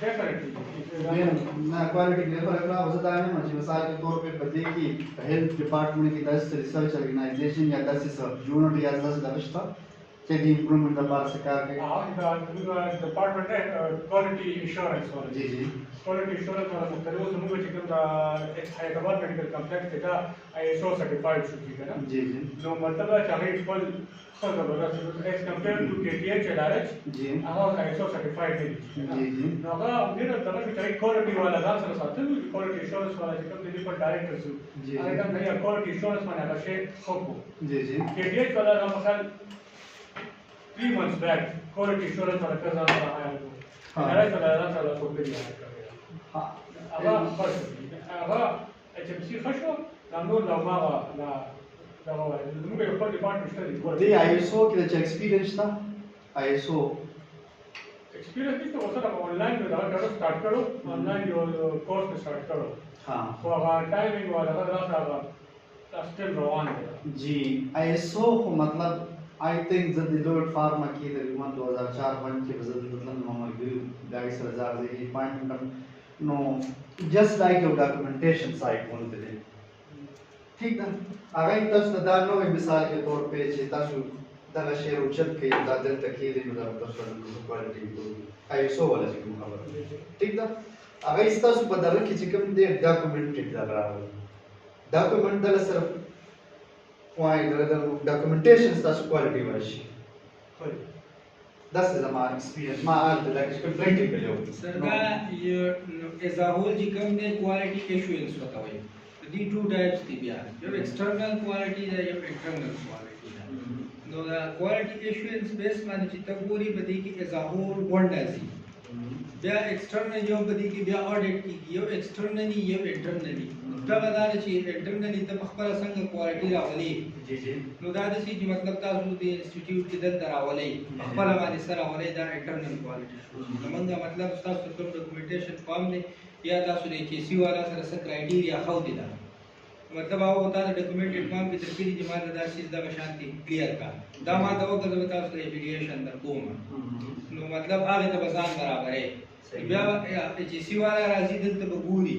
definitely ना क्वालिटी के फर्क रहा हो सकता है ना मिसाल के तौर पे बता कि हेल्थ डिपार्टमेंट की 10 रिसर्च ऑर्गेनाइजेशन या 10 यूनिट या 10 दरजता चेक इंप्रूवमेंट द पार से कार के डिपार्टमेंट है क्वालिटी इंश्योरेंस वाला जी जी क्वालिटी इंश्योरेंस वाला मुख्तलिफ समूह में चिकन का हैदराबाद मेडिकल कॉम्प्लेक्स का ISO सर्टिफाइड शुरू किया ना जी जी जो मतलब है चाहे फुल एज कंपेयर टू KTH LRH जी हमारा ISO सर्टिफाइड है जी जी नगा मेरा तरह की चाहे क्वालिटी वाला दास रहा था क्वालिटी इंश्योरेंस वाला चिकन दिल्ली पर डायरेक्टर से जी। अगर नहीं क्वालिटी इंश्योरेंस माने का शेयर खो जी जी KTH वाला ना मसाल 3 months back quality insurance वाला कर्जा वाला आया वो हाँ। LRH वाला साला को भी दिया हाँ अब बस अब HMC खशो नामो लमा ला लमा मुझे ऊपर डिपार्टमेंट स्टडी दे आईएसओ के लिए एक्सपीरियंस था आईएसओ एक्सपीरियंस नहीं तो वैसा ऑनलाइन में करो स्टार्ट करो ऑनलाइन जो कोर्स में स्टार्ट करो हाँ तो अगर टाइमिंग वाला अगर स्टिल रवान है जी आईएसओ को मतलब आई थिंक जब डिलोट फार्मा की तकरीबन 2004 के वजह मतलब नॉर्मल गाइस हजार से point know just like your documentation site बोलते थे ठीक ना अगर तस दा नो मिसाल के तौर पे जे तस दगा शेयर उचत के दादर तक ही दिन तस क्वालिटी को आईएसओ वाला जी खबर ठीक ना अगर इस तस बदल के जिकम दे डॉक्यूमेंटेड लग रहा है डॉक्यूमेंट दल सिर्फ point the documentation that's quality was that's the my experience my art like practically सरगा ये एज अ होल जिकम ने क्वालिटी एश्योरेंस होता है दी टू टाइप्स थी बिया जो एक्सटर्नल क्वालिटी है या इंटरनल क्वालिटी है know the quality assurance base माने चिता पूरी बदी की एज अ होल वन डाजी बिया एक्सटर्नल जो बदी की बिया ऑडिट की यो एक्सटर्नली यो इंटरनली तबदार ची इंटरनली तब खबर संग क्वालिटी रावली जी जी नो दा दसी जी मतलब तासु दी इंस्टीट्यूट के दल रावली खबर वाली सर रावली दा इंटरनल क्वालिटी नमंगा मतलब तासु तुम डॉक्यूमेंटेशन फॉर्म ने या तासु ने केसी वाला सर से क्राइटेरिया खाउ दिला मतलब आओ होता है डॉक्यूमेंटेड फॉर्म की तरकीब जमा दा चीज दा शांति क्लियर का दा मा दा वो कर तासु एफिलिएशन दा कोमा नो मतलब आगे तो बसान बराबर है बिया केसी वाला राजी दिल तो बगूरी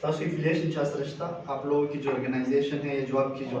तासु एफिलिएशन चाह रहा आप लोगों की जो ऑर्गेनाइजेशन है जो आपकी जो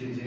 जी जी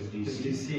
SDC एसडीसी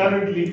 currently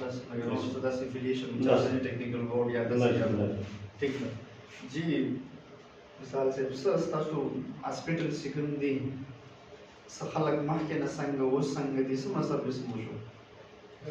बस अगर उस तरह से एफिलिएशन ना। चाह रहे टेक्निकल बोर्ड या नहीं, नहीं। ठीक है जी मिसाल से तासु हॉस्पिटल सिकम दी सखलक महके न संग वो संग दी सम सर्विस मोशो तो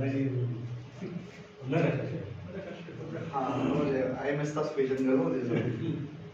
नहीं नहीं रहता है हाँ मुझे आईएमएस तासु पे जंगलो दे जो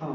हाँ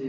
जी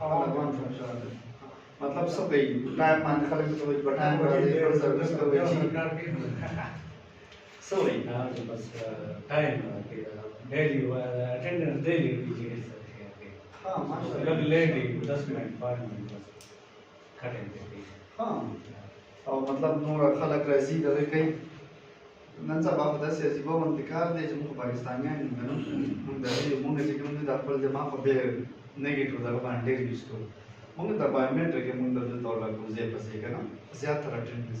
भगवान शमशाद मतलब सब गई टाइम मान खलक तो बटान बड़ा दे पर सर्विस का वही सब गई हाँ तो बस टाइम डेली अटेंडेंस डेली लीजिए हाँ माशाल्लाह। मतलब लेट ही 10 मिनट 5 मिनट बस करेंगे। हाँ और मतलब नूर खलक रसीद अगर कहीं नंसा बाप दस से जीवा मंतिकार दे जब पाकिस्तान में नहीं मुंडे मुंडे से क्यों नहीं दापल जमा पे नेगेटिव दागा बांटे रिस्को मुंडे दबाइमेंट के मुंडे जो तौर पर कुछ पसे का ना ज्यादा अटेंडेंस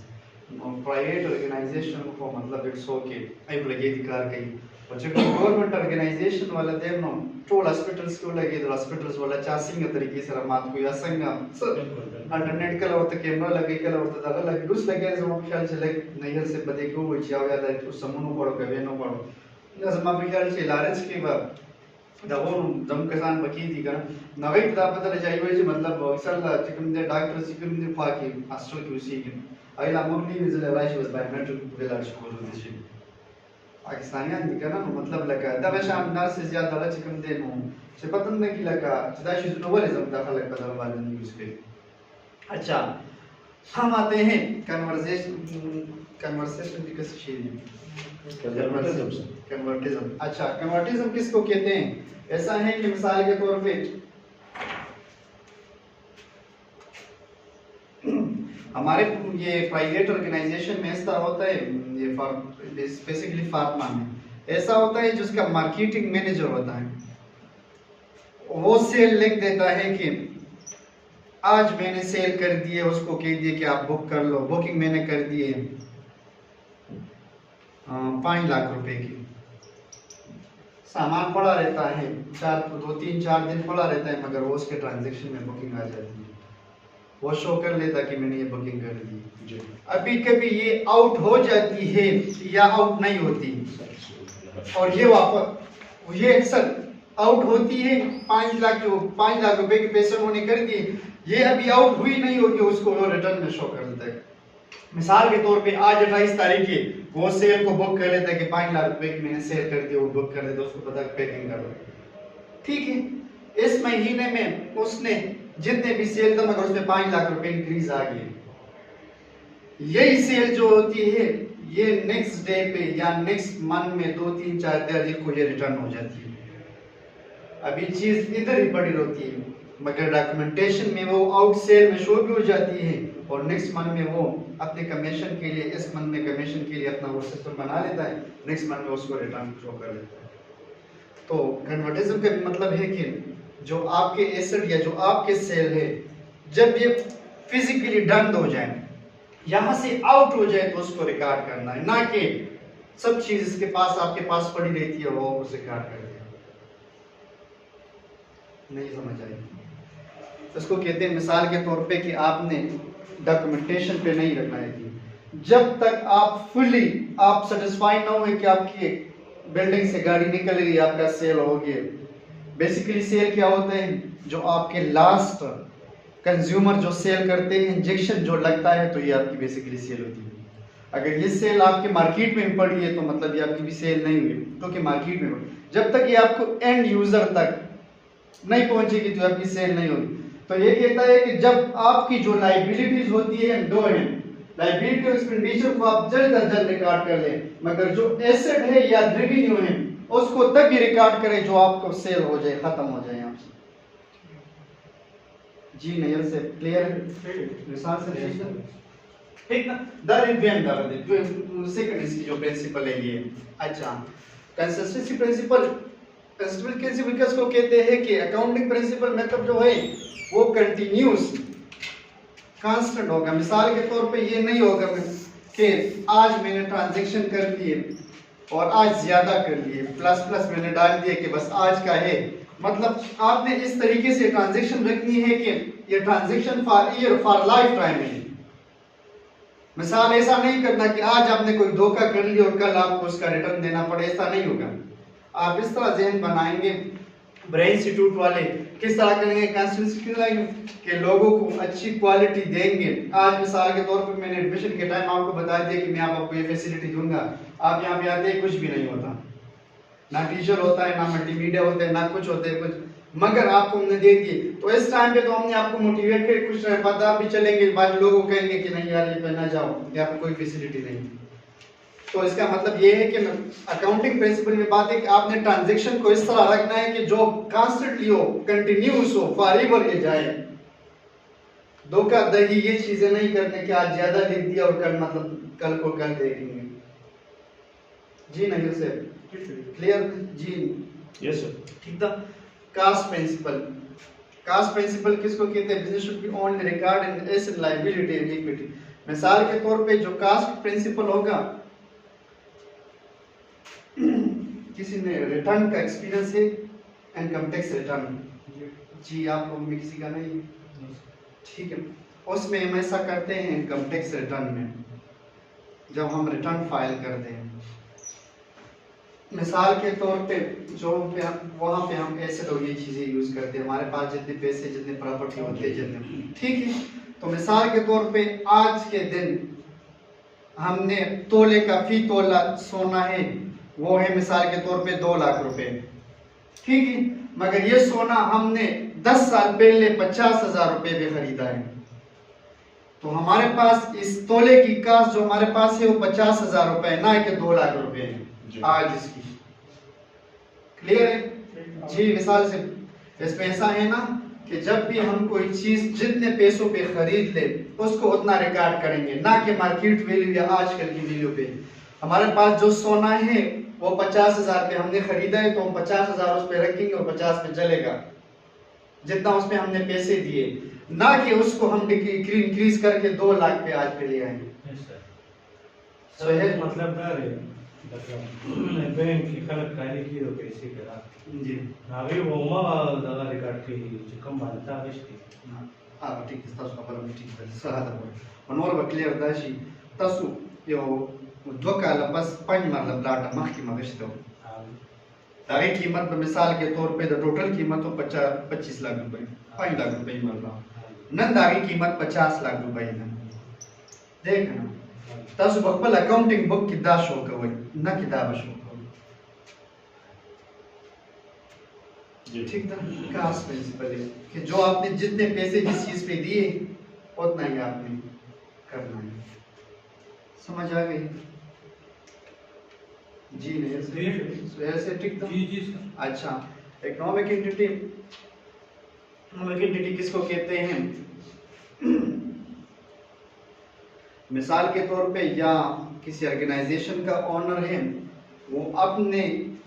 प्राइवेट ऑर्गेनाइजेशन को मतलब इट्स ओके आई लगे अधिकार कहीं और जो गवर्नमेंट ऑर्गेनाइजेशन वाला देव नो टोल हॉस्पिटल्स को लगे तो हॉस्पिटल्स वाला चासिंग तरीके से मात को या संग सर इंटरनेट का होता कैमरा लगे का होता दादा लगे दूस लगे जो ख्याल से लग नहर से बदे को वो चाव याद है तो समूह पड़ो कवे नो पड़ो ना समा ख्याल से लारेंस के बाद दवो दम किसान बकी थी का नवे किताब बदल जाइए जी मतलब अक्सर चिकन दे डॉक्टर चिकन दे फाकी हॉस्टल की उसी की अगला मुरली विजिल राइश वाज बायोमेट्रिक विलाज स्कूल दिस पाकिस्तानियान दिखना मतलब लगा दबे शाम नर्स से ज्यादा लगा चिकन दे नो से पतन ने की लगा सदा शिशु नोवलिज्म दाखिल लगा बदल बाद नहीं उसके अच्छा हम आते हैं कन्वर्सेशन की कैसे चीज कन्वर्टिज्म अच्छा कन्वर्टिज्म किसको कहते हैं ऐसा है कि मिसाल के तौर पे हमारे ये प्राइवेट ऑर्गेनाइजेशन में इस तरह होता है ये स्पेसिफिकली फार्मा में ऐसा होता है जिसका मार्केटिंग मैनेजर होता है वो सेल लिख देता है कि आज मैंने सेल कर दी है उसको कह दिए कि आप बुक कर लो बुकिंग मैंने कर दी है 5 लाख रुपए की सामान पड़ा रहता है 2-3-4 दिन पड़ा रहता है मगर वो उसके ट्रांजैक्शन में बुकिंग आ जाती है वो शो कर लेता कि मैंने ये बुकिंग कर दी अभी कभी ये आउट हो जाती है या आउट नहीं होती और ये वापस ये अक्सर आउट होती है 5 लाख रुपए के पैसे उन्होंने कर दिए ये अभी आउट हुई नहीं होगी उसको वो रिटर्न में शो कर देता है मिसाल के तौर पे आज 28 तारीख की वो सेल को बुक कर लेता है कि 5 लाख रुपए की मैंने सेल कर दी वो बुक कर देता उसको पता पैकिंग कर दो ठीक है इस महीने में उसने जितने भी सेल था मगर उसमें 5 लाख रुपए इंक्रीज आ गई यही सेल जो होती है ये नेक्स्ट डे पे या नेक्स्ट मंथ में 2-3-4 तारीख को ये रिटर्न हो जाती है अभी चीज इधर ही पड़ी रहती है मगर डॉक्यूमेंटेशन में वो आउट सेल में शो भी हो जाती है और नेक्स्ट मंथ में वो अपने कमीशन के लिए इस मंथ में कमीशन के लिए अपना वो सिस्टम बना लेता है नेक्स्ट मंथ में उसको रिटर्न शो कर लेता है तो कन्वर्टिज्म का मतलब है कि जो आपके एसेट या जो आपके सेल है जब ये फिजिकली डन हो जाए यहां से आउट हो जाए तो उसको रिकॉर्ड करना है ना कि सब चीज इसके पास आपके पास पड़ी रहती है वो उसे रिकॉर्ड कर दिया नहीं समझ आई इसको कहते हैं मिसाल के तौर पे कि आपने डॉक्यूमेंटेशन पे नहीं रखना है जब तक आप फुली आप सेटिस्फाई ना हो कि आपकी बिल्डिंग से गाड़ी निकल रही है आपका सेल हो गया बेसिकली सेल क्या होते हैं जो आपके लास्ट कंज्यूमर जो सेल करते हैं इंजेक्शन जो लगता है तो ये आपकी बेसिकली सेल होती है अगर ये सेल आपके मार्केट में पड़ी है तो मतलब ये आपकी भी सेल नहीं हुई क्योंकि मार्केट में जब तक ये आपको एंड यूजर तक नहीं पहुंचेगी तो आपकी सेल नहीं होगी तो ये कहता है कि जब आपकी जो लाइबिलिटीज होती है दो हैं लाइबिलिटी और एक्सपेंडिचर को आप जल्द अज जल्द रिकॉर्ड कर लें मगर जो एसेट है या रेवेन्यू है उसको तब भी रिकॉर्ड करें जो आपको सेल हो जाए खत्म हो जाए आपसे जी नहीं से क्लियर मिसाल से ठीक ना सेकंड इसकी जो प्रिंसिपल है ये अच्छा कंसिस्टेंसी प्रिंसिपल प्रिंसिपल किसको कहते हैं कि अकाउंटिंग प्रिंसिपल मतलब जो है वो कंटिन्यूस कांस्टेंट होगा मिसाल के तौर पे ये नहीं होगा कि आज मैंने ट्रांजैक्शन कर लिए और आज ज्यादा कर लिए प्लस प्लस मैंने डाल दिया कि बस आज का है मतलब आपने इस तरीके से ट्रांजैक्शन रखनी है कि ये transaction for year for life time है मिसाल ऐसा नहीं करना कि आज आपने कोई धोखा कर लिया और कल आपको उसका रिटर्न देना पड़े ऐसा नहीं होगा आप इस तरह ज़हन बनाएंगे ब्रेन इंस्टीट्यूट वाले किस तरह करेंगे कंसिस्टेंसी के लोगों को अच्छी क्वालिटी देंगे आज मिसाल के तौर पर मैंने एडमिशन के टाइम आपको बता दिया कि मैं आपको ये फैसिलिटी दूंगा आप यहाँ पे आते कुछ भी नहीं होता ना टीचर होता है ना मल्टीमीडिया होता है ना कुछ होते है कुछ मगर आपको हमने दे दिए तो इस टाइम पे तो हमने आपको मोटिवेट कर कुछ टाइम बाद आप भी चलेंगे बाद लोगों कहेंगे कि नहीं यार ये पे ना जाओ यहाँ पे कोई फैसिलिटी नहीं तो इसका मतलब ये है कि अकाउंटिंग प्रिंसिपल में बात है कि आपने ट्रांजैक्शन को इस तरह रखना है कि जो कॉन्स्टेंटली हो, कंटिन्यूस हो, फॉरएवर ये जाए। धोखाधड़ी ये चीजें नहीं करने कि आज ज्यादा लिख दिया और कल मतलब कल को कल देखेंगे। जी नहीं से क्लियर जी? Yes sir. ठीक था। कास्ट प्रिंसिपल, कास्ट प्रिंसिपल किसको कहते हैं? Business should be only record in asset liability and equity. मिसाल के तौर पे जो कास्ट प्रिंसिपल होगा, किसी ने रिटर्न का एक्सपीरियंस है, इनकम टैक्स रिटर्न जी आप लोगों में किसी का नहीं है, ठीक है, उसमें हम ऐसा करते हैं इनकम टैक्स रिटर्न में जब हम रिटर्न फाइल करते हैं, मिसाल के तौर पे जो वहाँ पे हम ऐसे लोग ये चीजें यूज करते हैं, हमारे पास जितने पैसे जितने प्रॉपर्टी होते हैं जितने, ठीक है, तो मिसाल के तौर पे आज के दिन हमने तोले का फी तोला सोना है वो है मिसाल के तौर पे 2 लाख रुपए, ठीक है, मगर ये सोना हमने 10 साल पहले 50,000 रुपए में खरीदा है, तो हमारे पास इस तोले की कास्ट जो हमारे पास है वो 50,000 रुपए ना कि 2 लाख रुपए है आज इसकी। क्लियर है जी? मिसाल से इसमें ऐसा है ना कि जब भी हम कोई चीज जितने पैसों पे खरीद ले उसको उतना रिकॉर्ड करेंगे, ना कि मार्केट वैल्यू या आजकल की वैल्यू पे। हमारे पास जो सोना है वो 50,000 पे हमने खरीदा है, तो हम 50,000 उस पे रखेंगे और 50 पे चलेगा जितना उसमें हमने पैसे दिए, ना कि उसको हम इंक्रीज करके 2 लाख पे आज पे ले आएंगे। सर मतलब ना रे बैंक की खलक काली की तो पैसे करा जी अभी वो मां दादा रिकॉर्ड की कम बनता है इसकी हां ठीक है, तसु खबर में ठीक है, सहा था और क्लियर दाशी तसु यो दोकाला बस पंज मतलब लाटा मख की मगश्तो तारी कीमत मिसाल के तौर पे टोटल कीमत तो 25 लाख रुपए 5 लाख रुपए मतलब नंदारी कीमत 50 लाख रुपए है। देखना तसु बखपल अकाउंटिंग बुक की दा शो कवई न किताब शो जी ठीक था। कास्ट प्रिंसिपल है कि जो आपने जितने पैसे जिस चीज पे दिए उतना ही आपने करना है। समझ आ गई जी? नहीं ऐसे ठीक था जी सर। अच्छा, इकोनॉमिक एंटिटी, इकोनॉमिक एंटिटी किसको कहते हैं? मिसाल के तौर पे या किसी ऑर्गेनाइजेशन का ओनर है वो अपने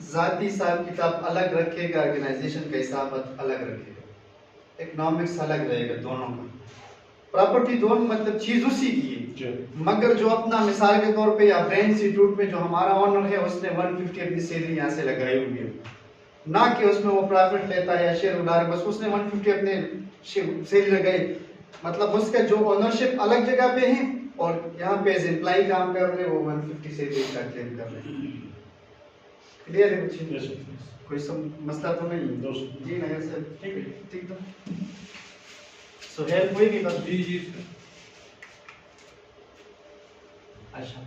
जाती हिसाब किताब अलग रखेगा, ऑर्गेनाइजेशन का हिसाब अलग रखेगा, इकोनॉमिक्स अलग रहेगा दोनों का, प्रॉपर्टी दोनों मतलब चीज उसी की है, मगर जो अपना मिसाल के तौर पे या ब्रेन इंस्टीट्यूट में जो हमारा ओनर है उसने 150 अपनी सैलरी यहाँ से लगाई हुई है, ना कि उसमें वो प्रॉफिट लेता है या शेयर उड़ा रहा है, बस उसने 150 अपने सैलरी लगाई, मतलब उसका जो ओनरशिप अलग जगह पे है और यहाँ पे एज एम्प्लॉय काम कर रहे हैं वो 150 सैलरी का क्लेम कर रहे हैं। क्लियर है बच्चे? कोई सब मसला तो नहीं जी? नहीं सर ठीक है ठीक था। सो हेल्प हुई कि बस जी सर। अच्छा,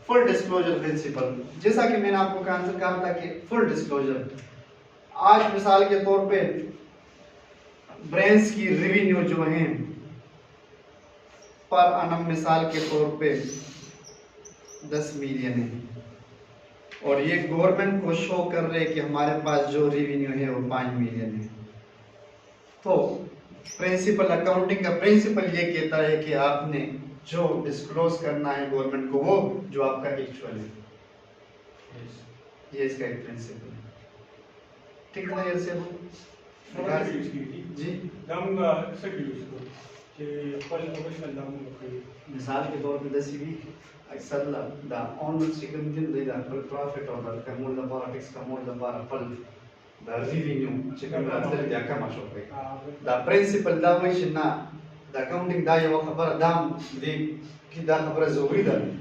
फुल डिस्क्लोजर प्रिंसिपल, जैसा कि मैंने आपको आंसर कहा था कि फुल डिस्क्लोजर, आज मिसाल के तौर पे ब्रांच की रेवेन्यू जो है पर अनम मिसाल के तौर पे 10 मिलियन है और ये गवर्नमेंट को शो कर रहे कि हमारे पास जो रेवेन्यू है वो 5 मिलियन है, तो प्रिंसिपल अकाउंटिंग का प्रिंसिपल ये कहता है कि आपने जो डिस्क्लोज करना है गवर्नमेंट को वो जो आपका एक्चुअल है, ये इसका एक प्रिंसिपल है। ठीक है ना? ऐसे जी दामूंगा सकी उसको कि फल अवश्य दामूंगा कोई मिसाल के तौर पे 10 भी अक्सर दा ऑनलाइन सिकम दिन दे दा पर प्रॉफिट और दा कमोल दा टैक्स कमोल दा फल दा रेवेन्यू चिकन दा अक्सर दा कम आशो पे दा प्रिंसिपल दा वैशना दा अकाउंटिंग दा यो खबर दाम दे कि दा खबर जरूरी दा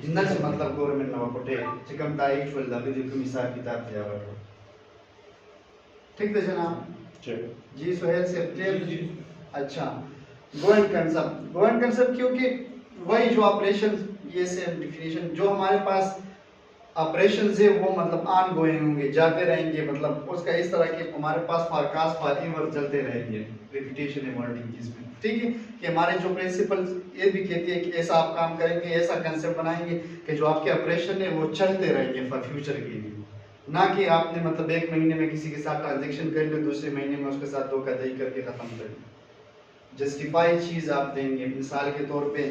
जिन्ना से मतलब गवर्नमेंट ना कोटे चिकन दा एक्चुअल दा भी कोई हिसाब किताब दिया हुआ। ठीक है जनाब जी? सोहेल से क्लियर? अच्छा, गोइंग कंसेप्ट क्योंकि वही जो ऑपरेशन ये से डेफिनेशन जो हमारे पास ऑपरेशन है वो मतलब ऑन गोइंग होंगे, जाते रहेंगे, मतलब उसका इस तरह के हमारे पास फोरकास्ट फॉर चलते रहेंगे रिपीटेशन इमर्जिंग इसमें, ठीक है। कि हमारे जो प्रिंसिपल ये भी कहते हैं कि ऐसा आप काम करेंगे, ऐसा कंसेप्ट बनाएंगे कि जो आपके ऑपरेशन है वो चलते रहेंगे फॉर फ्यूचर के लिए, ना कि आपने मतलब एक महीने में किसी के साथ ट्रांजेक्शन कर लिया, दूसरे महीने में उसके साथ धोखाधड़ी करके खत्म कर दिया। जस्टिफाई चीज आप देंगे, मिसाल के तौर पे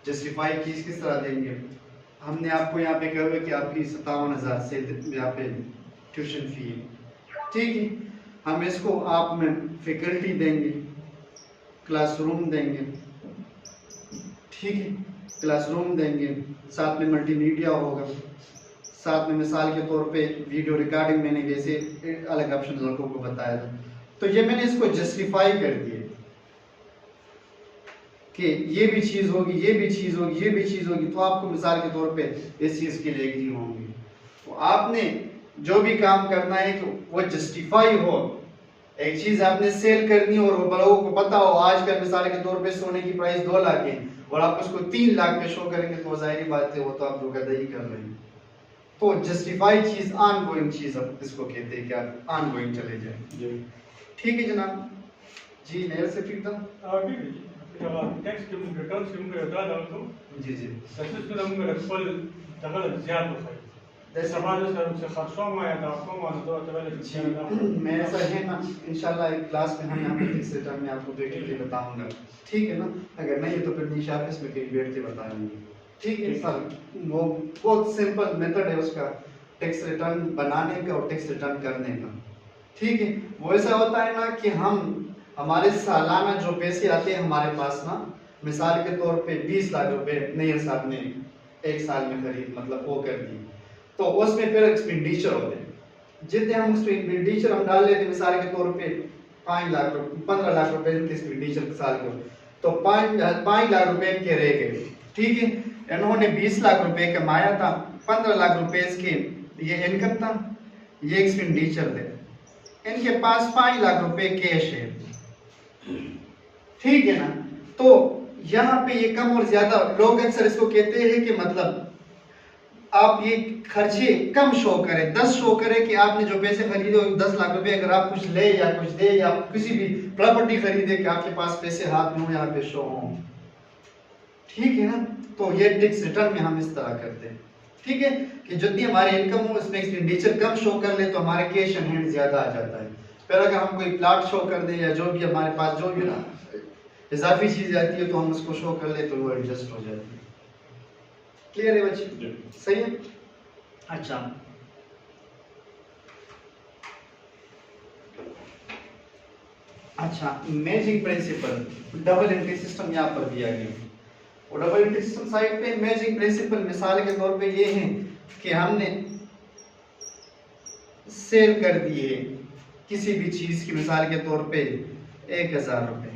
जस्टिफाई चीज किस तरह देंगे, हमने आपको यहाँ पे कहा कि आपकी 57,000 से यहाँ पे ट्यूशन फी है, ठीक है। हम इसको आप में फैकल्टी देंगे, क्लासरूम देंगे, ठीक है, क्लासरूम देंगे, साथ में मल्टीमीडिया होगा, साथ में मिसाल के तौर पे वीडियो रिकॉर्डिंग, मैंने जैसे अलग ऑप्शन लड़कों को बताया था, तो ये मैंने इसको जस्टिफाई कर दिया कि ये भी चीज होगी, ये भी चीज होगी, ये भी चीज होगी, तो आपको मिसाल के तौर पे इस चीज के लिए एग्री होंगे। तो आपने जो भी काम करना है तो वो जस्टिफाई हो, एक चीज आपने सेल करनी हो और वो लोगों को पता हो, आजकल मिसाल के तौर पे सोने की प्राइस 2 लाख है और आप उसको 3 लाख पे शो करेंगे तो जाहिर बात है वो तो आप धोखाधड़ी कर रहे हैं। तो जस्टिफाई चीज ऑन गोइंग चीज अब इसको कहते हैं, क्या ऑन गोइंग चले जाए, ठीक है जनाब जी। नया से फिर था टेक्स्ट रिटर्न से मुझे बता दो तो जी जी तसस तो मुझे फुल दखल ज्यादा है जैसे समाज से खर्चों में या आपको मान दो तो मैं ऐसा है ना, इंशाल्लाह एक क्लास में हम यहाँ पे टेक्स्ट रिटर्न में आपको प्रैक्टिकली बताऊंगा, ठीक है ना। अगर नहीं तो फिर निशा ऑफिस में कहीं बैठ के बताएंगे, ठीक है सर। वो बहुत सिंपल मेथड है उसका, टैक्स रिटर्न बनाने का और टैक्स रिटर्न करने का, ठीक है। वो ऐसा होता है ना कि हम हमारे सालाना जो पैसे आते हैं हमारे पास ना, मिसाल के तौर पे 20 लाख रुपए नए साल में एक साल में खरीद मतलब वो कर दी, तो उसमें फिर एक्सपेंडिचर होते हैं, जितने हम उसमें एक्सपेंडिचर हम डाल लेते, मिसाल के तौर पे 5 लाख 15 लाख रुपए एक्सपेंडिचर साल के, तो 5 लाख रुपए के रह गए, ठीक है। इन्होंने 20 लाख रुपए कमाया था, 15 लाख रुपए इसके ये इनकम था, ये एक्सपेंडिचर थे, इनके पास 5 लाख रुपए कैश है, ठीक है ना। तो यहाँ पे ये कम और ज्यादा लोग अक्सर इसको कहते हैं कि मतलब आप ये खर्चे कम शो करें, 10 शो करें कि आपने जो पैसे खरीदे 10 लाख रुपए, अगर आप कुछ ले या कुछ दे या किसी भी प्रॉपर्टी खरीदे कि आपके पास पैसे हाथ में हो, यहाँ पे शो हो, ठीक है ना। तो ये टैक्स रिटर्न में हम इस तरह करते हैं, ठीक है, कि जितनी हमारी इनकम हो उसमें एक्सपेंडिचर कम शो कर ले तो हमारे कैश इन हैंड ज्यादा आ जाता है। फिर अगर हम कोई प्लाट शो कर दें या जो भी हमारे पास जो भी ना इजाफी चीज आती है तो हम उसको शो कर ले तो वो एडजस्ट हो जाती है। क्लियर है बच्चे, सही है। अच्छा अच्छा matching principal, double entry system यहाँ पर दिया गया, और डबल एंट्री सिस्टम साइड पे मैचिंग प्रिंसिपल मिसाल के तौर पे ये है कि हमने सेल कर दिए किसी भी चीज की, मिसाल के तौर पे 1000 रुपए,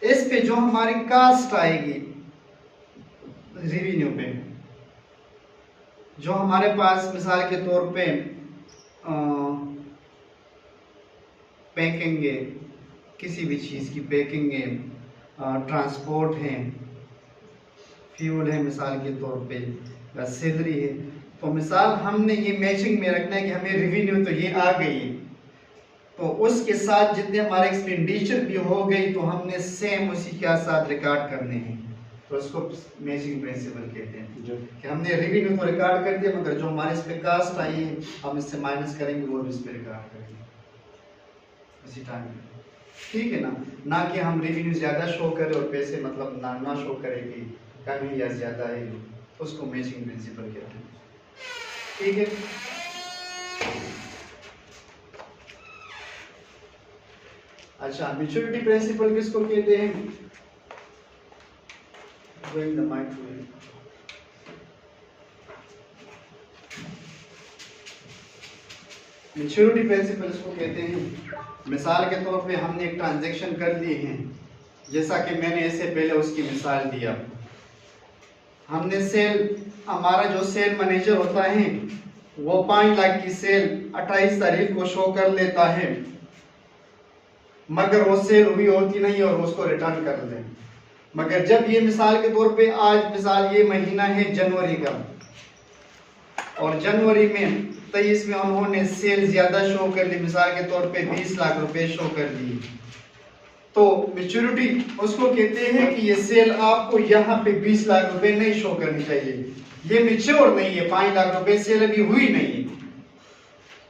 इस पे जो हमारी कास्ट आएगी रेवेन्यू पे, जो हमारे पास मिसाल के तौर पे पैकिंग है, किसी भी चीज की पैकिंग है, ट्रांसपोर्ट है, फ्यूल है, मिसाल के तौर पे सैलरी है, तो मिसाल हमने ये मैचिंग में रखना है कि हमें रेवेन्यू तो ये आ गई, तो उसके साथ जितने हमारे एक्सपेंडिचर भी हो गई तो हमने सेम उसी के साथ रिकॉर्ड करने हैं, तो उसको मैचिंग प्रिंसिपल कहते हैं कि हमने रेवेन्यू तो रिकॉर्ड कर दिया मगर जो हमारे इस पे कास्ट आई है हम इससे माइनस करेंगे वो भी इस पे रिकॉर्ड करेंगे उसी टाइम, ठीक है ना। ना कि हम रेवेन्यू ज्यादा शो करें और पैसे मतलब ना शो करें कि कम है या ज्यादा है, तो उसको मैचिंग प्रिंसिपल कहते हैं, ठीक है। अच्छा मैच्योरिटी प्रिंसिपल किसको कहते हैं, bring the mic to you. Maturity principle इसको कहते हैं, मिसाल के तौर पे हमने एक ट्रांजैक्शन कर ली है, जैसा कि मैंने इससे पहले उसकी मिसाल दिया, हमने सेल, हमारा जो सेल मैनेजर होता है वो 5 लाख की सेल 28 तारीख को शो कर लेता है, मगर वो सेल हुई होती नहीं और उसको रिटर्न कर दे, मगर जब ये मिसाल के तौर पे आज मिसाल ये महीना है जनवरी का, और जनवरी में 23 में उन्होंने सेल ज्यादा शो कर ली, मिसाल के तौर पे 20 लाख रुपए शो कर दी, तो मेच्योरिटी उसको कहते हैं कि ये सेल आपको यहाँ पे 20 लाख रुपए नहीं शो करनी चाहिए, ये मेच्योर नहीं है, 5 लाख रुपए सेल अभी हुई नहीं है।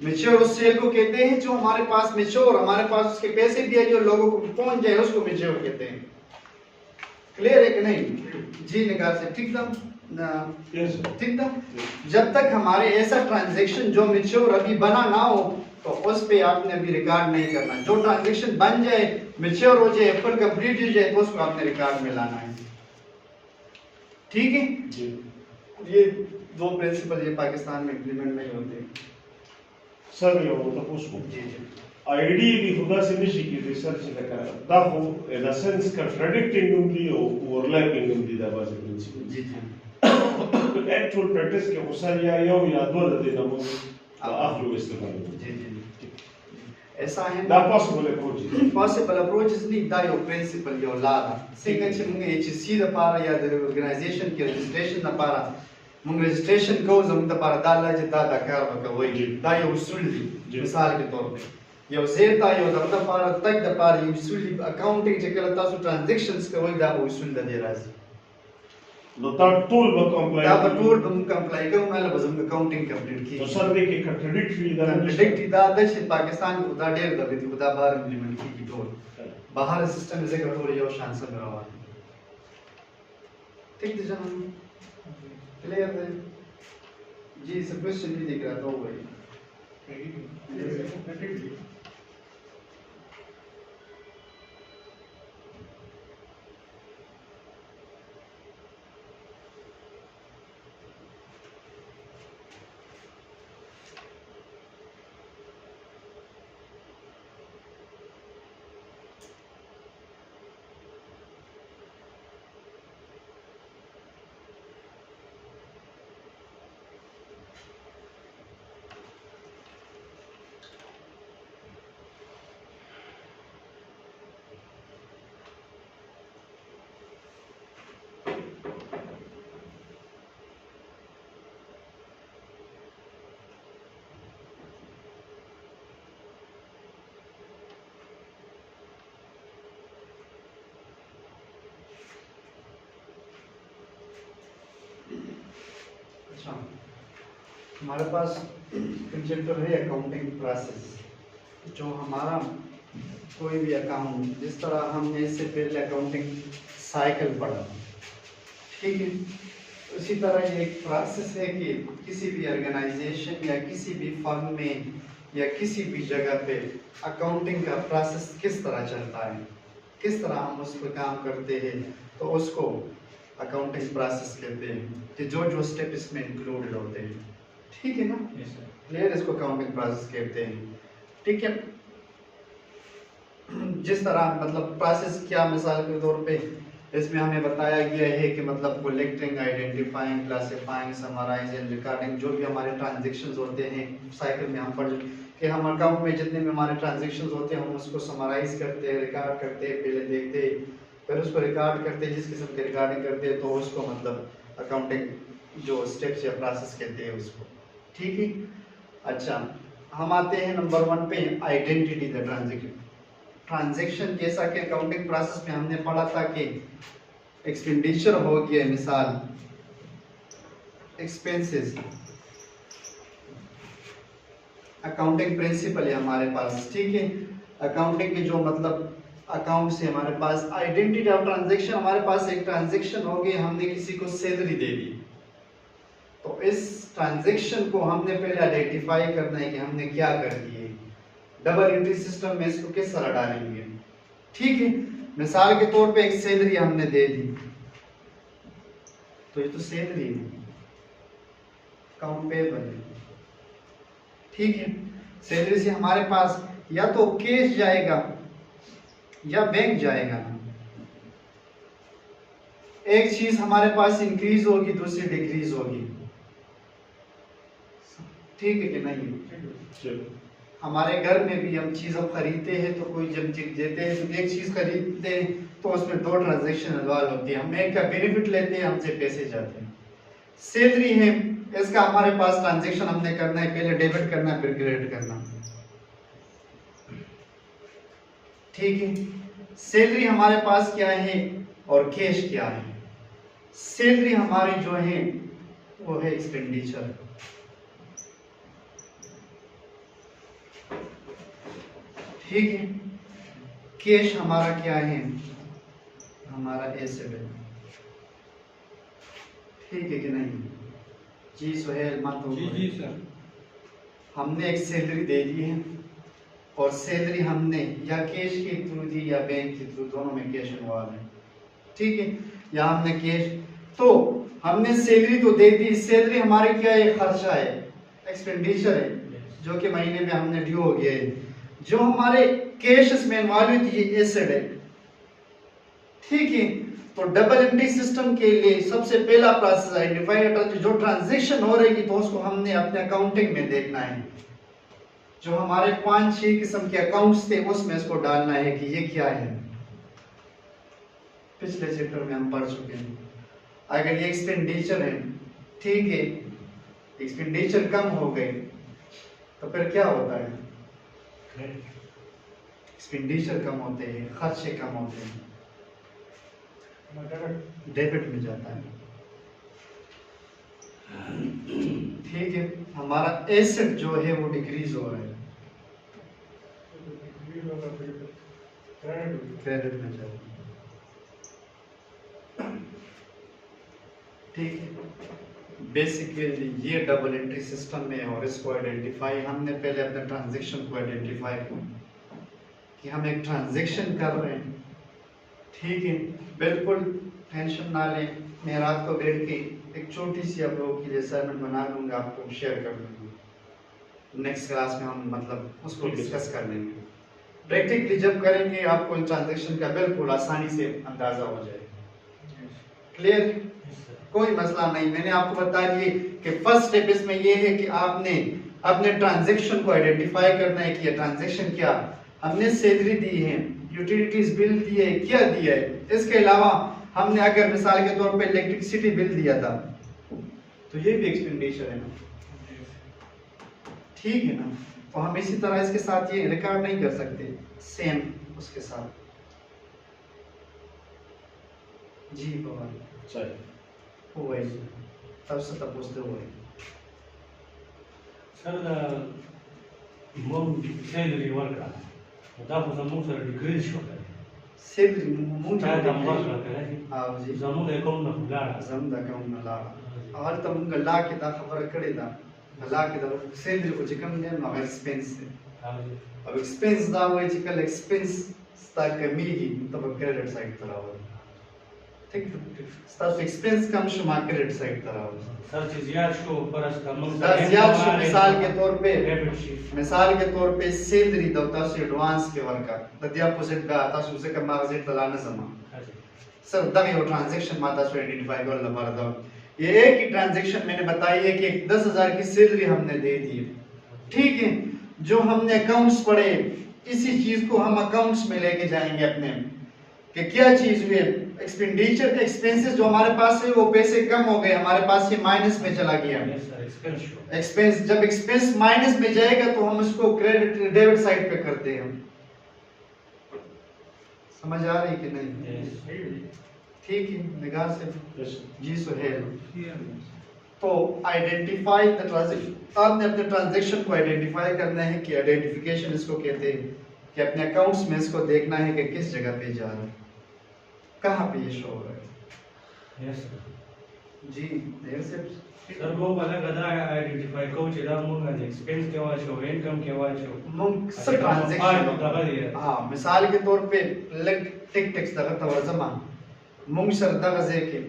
मेच्योर उस सेल को कहते हैं जो हमारे पास मेच्योर, हमारे पास उसके पैसे भी है जो लोगों को पहुंच जाए, उसको मेच्योर कहते हैं। क्लियर है कि नहीं? जी निगाह से ठीक था ठीक था। जब तक हमारे ऐसा ट्रांजैक्शन जो मेच्योर अभी बना ना हो तो उस पे आपने अभी रिकॉर्ड नहीं करना। जो ट्रांजैक्शन बन जाए, मेच्योर हो जाए, फुल कंप्लीट हो जाए तो उसको आपने रिकॉर्ड में लाना है। ठीक है जी। ये दो प्रिंसिपल ये पाकिस्तान में इंप्लीमेंट नहीं होते। सर यो तपोस्को जी जी ideally खुदा से निशी की रिसर्च लगा दा हो in a sense contradicting उनकी overlapping उनकी दाबाज़ प्रिंसिपल जी जी actual practice के मुसार या दो देना मो आखिर इस्तेमाल जी जी ऐसा है दा possible approach possible approaches नहीं दा यो principle यो लादा सिंगा चिमंगे ये सीधा पारा या द organization के registration ना पारा मुंग registration को जम दा पारा दाला जिता दा कार बका वही दा यो उसूल दी मिसाल के तौर पे यो जेता यो दा पारा तक दा पारा यो उसूल accounting जे कल तासु transactions का वही दा उसूल दा दे राजी नो ता टूल ब कंप्लाई दा टूल बम कंप्लाई करूं मैं बजम अकाउंटिंग कंप्लीट की तो सर दे के contradictory दा कंट्रडिक्ट दा दश पाकिस्तान को दा डेर दा भी दा बार इंप्लीमेंट की टोल बाहर सिस्टम से कठोर यो शान से रहा ठीक है जनाब क्लियर है जी सब क्वेश्चन भी दिख रहा था वही अच्छा हमारे पास कंसेप्ट है अकाउंटिंग प्रोसेस। जो हमारा कोई भी अकाउंट, जिस तरह हमने इससे पहले अकाउंटिंग साइकिल पढ़ा, ठीक है, उसी तरह ये एक प्रोसेस है कि किसी भी ऑर्गेनाइजेशन या किसी भी फर्म में या किसी भी जगह पे अकाउंटिंग का प्रोसेस किस तरह चलता है, किस तरह हम उस पर काम करते हैं, तो उसको अकाउंटिंग प्रोसेस कहते हैं कि जो जो स्टेप इसमें इंक्लूडेड होते हैं। ठीक है ना? क्लियर? इसको अकाउंटिंग प्रोसेस कहते हैं। ठीक है, जिस तरह मतलब प्रोसेस क्या, मिसाल के तौर पे इसमें हमें बताया गया है कि मतलब collecting, identifying, classifying, summarising, recording, जो भी हमारे ट्रांजैक्शंस होते हैं साइकिल में हम पढ़ कि हम अकाउंट में जितने भी हमारे ट्रांजैक्शंस होते हैं हम उसको समराइज करते हैं, रिकॉर्ड करते हैं, पहले देखते हैं, फिर उसको रिकॉर्ड करते हैं, जिस किस्म की रिकॉर्डिंग करते हैं तो उसको मतलब अकाउंटिंग जो स्टेप्स या प्रोसेस कहते हैं उसको। ठीक है, अच्छा हम आते हैं नंबर 1 पे, आइडेंटिटी द ट्रांजैक्शन। ट्रांजैक्शन जैसा कि अकाउंटिंग प्रोसेस में हमने पढ़ा था कि एक्सपेंडिचर हो गया, मिसाल एक्सपेंसेस, अकाउंटिंग प्रिंसिपल है हमारे पास। ठीक है, अकाउंटिंग के जो मतलब अकाउंट से हमारे पास आइडेंटिटी ऑफ ट्रांजैक्शन, हमारे पास एक ट्रांजैक्शन हो गई, हमने किसी को सैलरी दे दी, तो इस ट्रांजैक्शन को हमने पहले आइडेंटिफाई करना है कि हमने क्या कर दिए, डबल एंट्री सिस्टम में इसको किस तरह डालेंगे। ठीक है, मिसाल के तौर पे एक सैलरी हमने दे दी, तो ये तो सैलरी है, अकाउंट पेबल है। ठीक है, सैलरी से हमारे पास या तो कैश जाएगा या बैंक जाएगा। एक चीज हमारे पास इंक्रीज होगी, दूसरी डिक्रीज होगी। ठीक है कि नहीं? हमारे घर में भी हम चीज खरीदते हैं तो कोई जब चीज देते हैं, एक चीज खरीदते हैं तो उसमें 2 ट्रांजैक्शन इन्वॉल्व होती है, हम एक का बेनिफिट लेते हैं, हमसे पैसे जाते हैं। सैलरी है इसका हमारे पास ट्रांजैक्शन हमने करना है, पहले डेबिट करना है फिर क्रेडिट करना। ठीक है, सैलरी हमारे पास क्या है और कैश क्या है। सैलरी हमारी जो है वो है एक्सपेंडिचर, ठीक है। कैश हमारा क्या है, हमारा एसेट है, ठीक है कि नहीं। जी सुहेल मत हो। जी सर। हमने एक सैलरी दे दी है और सैलरी हमने या कैश के थ्रू दी या बैंक के थ्रू, दोनों में कैश इन्वॉल्व है, ठीक है। या हमने कैश, तो हमने सैलरी तो दे दी, सैलरी हमारी क्या है, खर्चा है, एक्सपेंडिचर है, जो कि महीने में हमने ड्यू हो गया है। जो हमारे कैश इसमें इन्वॉल्व है ये एसेट है, ठीक है। तो डबल एंट्री सिस्टम के लिए सबसे पहला प्रोसेस आइडेंटिफाई, जो ट्रांजैक्शन हो रही है तो उसको हमने अपने अकाउंटिंग में देखना है। जो हमारे 5-6 किस्म के अकाउंट्स थे उसमें इसको डालना है कि ये क्या है। पिछले चैप्टर में हम पढ़ चुके हैं। अगर ये एक्सपेंडिचर है, ठीक है, एक्सपेंडिचर कम हो गए तो फिर क्या होता है, एक्सपेंडिचर कम होते हैं, खर्चे कम होते हैं, डेबिट में जाता है, ठीक है। हमारा एसेट जो है वो डिक्रीज हो रहा है, क्रेडिट में जाता है, ठीक है। बेसिकली ये डबल एंट्री सिस्टम में है और इसको आइडेंटिफाई, हमने पहले अपने ट्रांजैक्शन को आइडेंटिफाई किया कि हम एक ट्रांजैक्शन कर रहे हैं, ठीक है। बिल्कुल टेंशन ना लें, मैं रात को बैठ के एक छोटी सी आप लोगों के लिए असाइनमेंट बना लूँगा, आपको शेयर कर दूँगा। नेक्स्ट क्लास में हम मतलब उसको डिस्कस कर लेंगे। प्रैक्टिकली जब करेंगे आपको इन ट्रांजैक्शन का बिल्कुल आसानी से अंदाजा हो जाएगा। क्लियर, कोई मसला नहीं। मैंने आपको बता दिए कि फर्स्ट स्टेप इसमें ये है कि आपने अपने ट्रांजैक्शन को आइडेंटिफाई करना है कि ये ट्रांजैक्शन क्या, हमने सैलरी दी है, यूटिलिटीज बिल दिए है, क्या दिया है। इसके अलावा हमने अगर मिसाल के तौर पे इलेक्ट्रिसिटी बिल दिया था तो ये भी एक्सपेंडिचर है ना, ठीक है ना। तो हम इसी तरह इसके साथ ये रिकॉर्ड नहीं कर सकते, सेम उसके साथ। जी भगवान चल हुआ है, तब से तब पूछते हुए सर मग सैलरी वर्क दाखव समूह सर डिक्रीज शोधा सैलरी मुंह चाहे दंबर लगा हाँ जी जमूद अकाउंट में खुला जम दा कौन ला और तम गला के दा खबर करे दा गला के दा सैलरी को जिकम दे ना एक्सपेंस से अब एक्सपेंस दा वो जिकल एक्सपेंस sta कमीगी तब क्रेडिट साइड तरह हो ठीक sta एक्सपेंस कम शो क्रेडिट साइड तरह हो सर जियाद शो परस कम जियाद शो मिसाल के तौर पे डेबिट शीट मिसाल के तौर पे सैलरी दवता से एडवांस के वर्का ददिया पोजिट दा तासु से कम मागजे तलाना समा सर दगे वो ट्रांजैक्शन माता से आइडेंटिफाई कर ला बार दा ये एक ही ट्रांजैक्शन मैंने बताई है कि 10,000 की सैलरी हमने दे दी, ठीक है। जो हमने अकाउंट्स पढ़े इसी चीज को हम अकाउंट्स में लेके जाएंगे अपने कि क्या चीज हुई, एक्सपेंडिचर एक्सपेंसेस जो हमारे पास है वो पैसे कम हो गए, हमारे पास ये माइनस में चला गया। एक्सपेंस जब एक्सपेंस माइनस में जाएगा तो हम उसको क्रेडिट डेबिट साइड पे करते हैं। समझ आ रही कि नहीं? ठीक है, निगाह से जी सुहेल। तो आइडेंटिफाई द ट्रांजैक्शन, आपने अपने ट्रांजैक्शन को आइडेंटिफाई करना है कि आइडेंटिफिकेशन इसको कहते हैं कि अपने अकाउंट्स में इसको देखना है कि किस जगह पे जा रहा है, कहाँ पे ये शो हो रहा है। यस सर जी देर से सर वो अलग अलग आइडेंटिफाई को चिरा मुंगा एक्सपेंस केवा शो इनकम केवा शो मुंग सब ट्रांजैक्शन हां मिसाल के तौर पे टिक टैक्स दगा तवजमा मुंग सरदा गजे के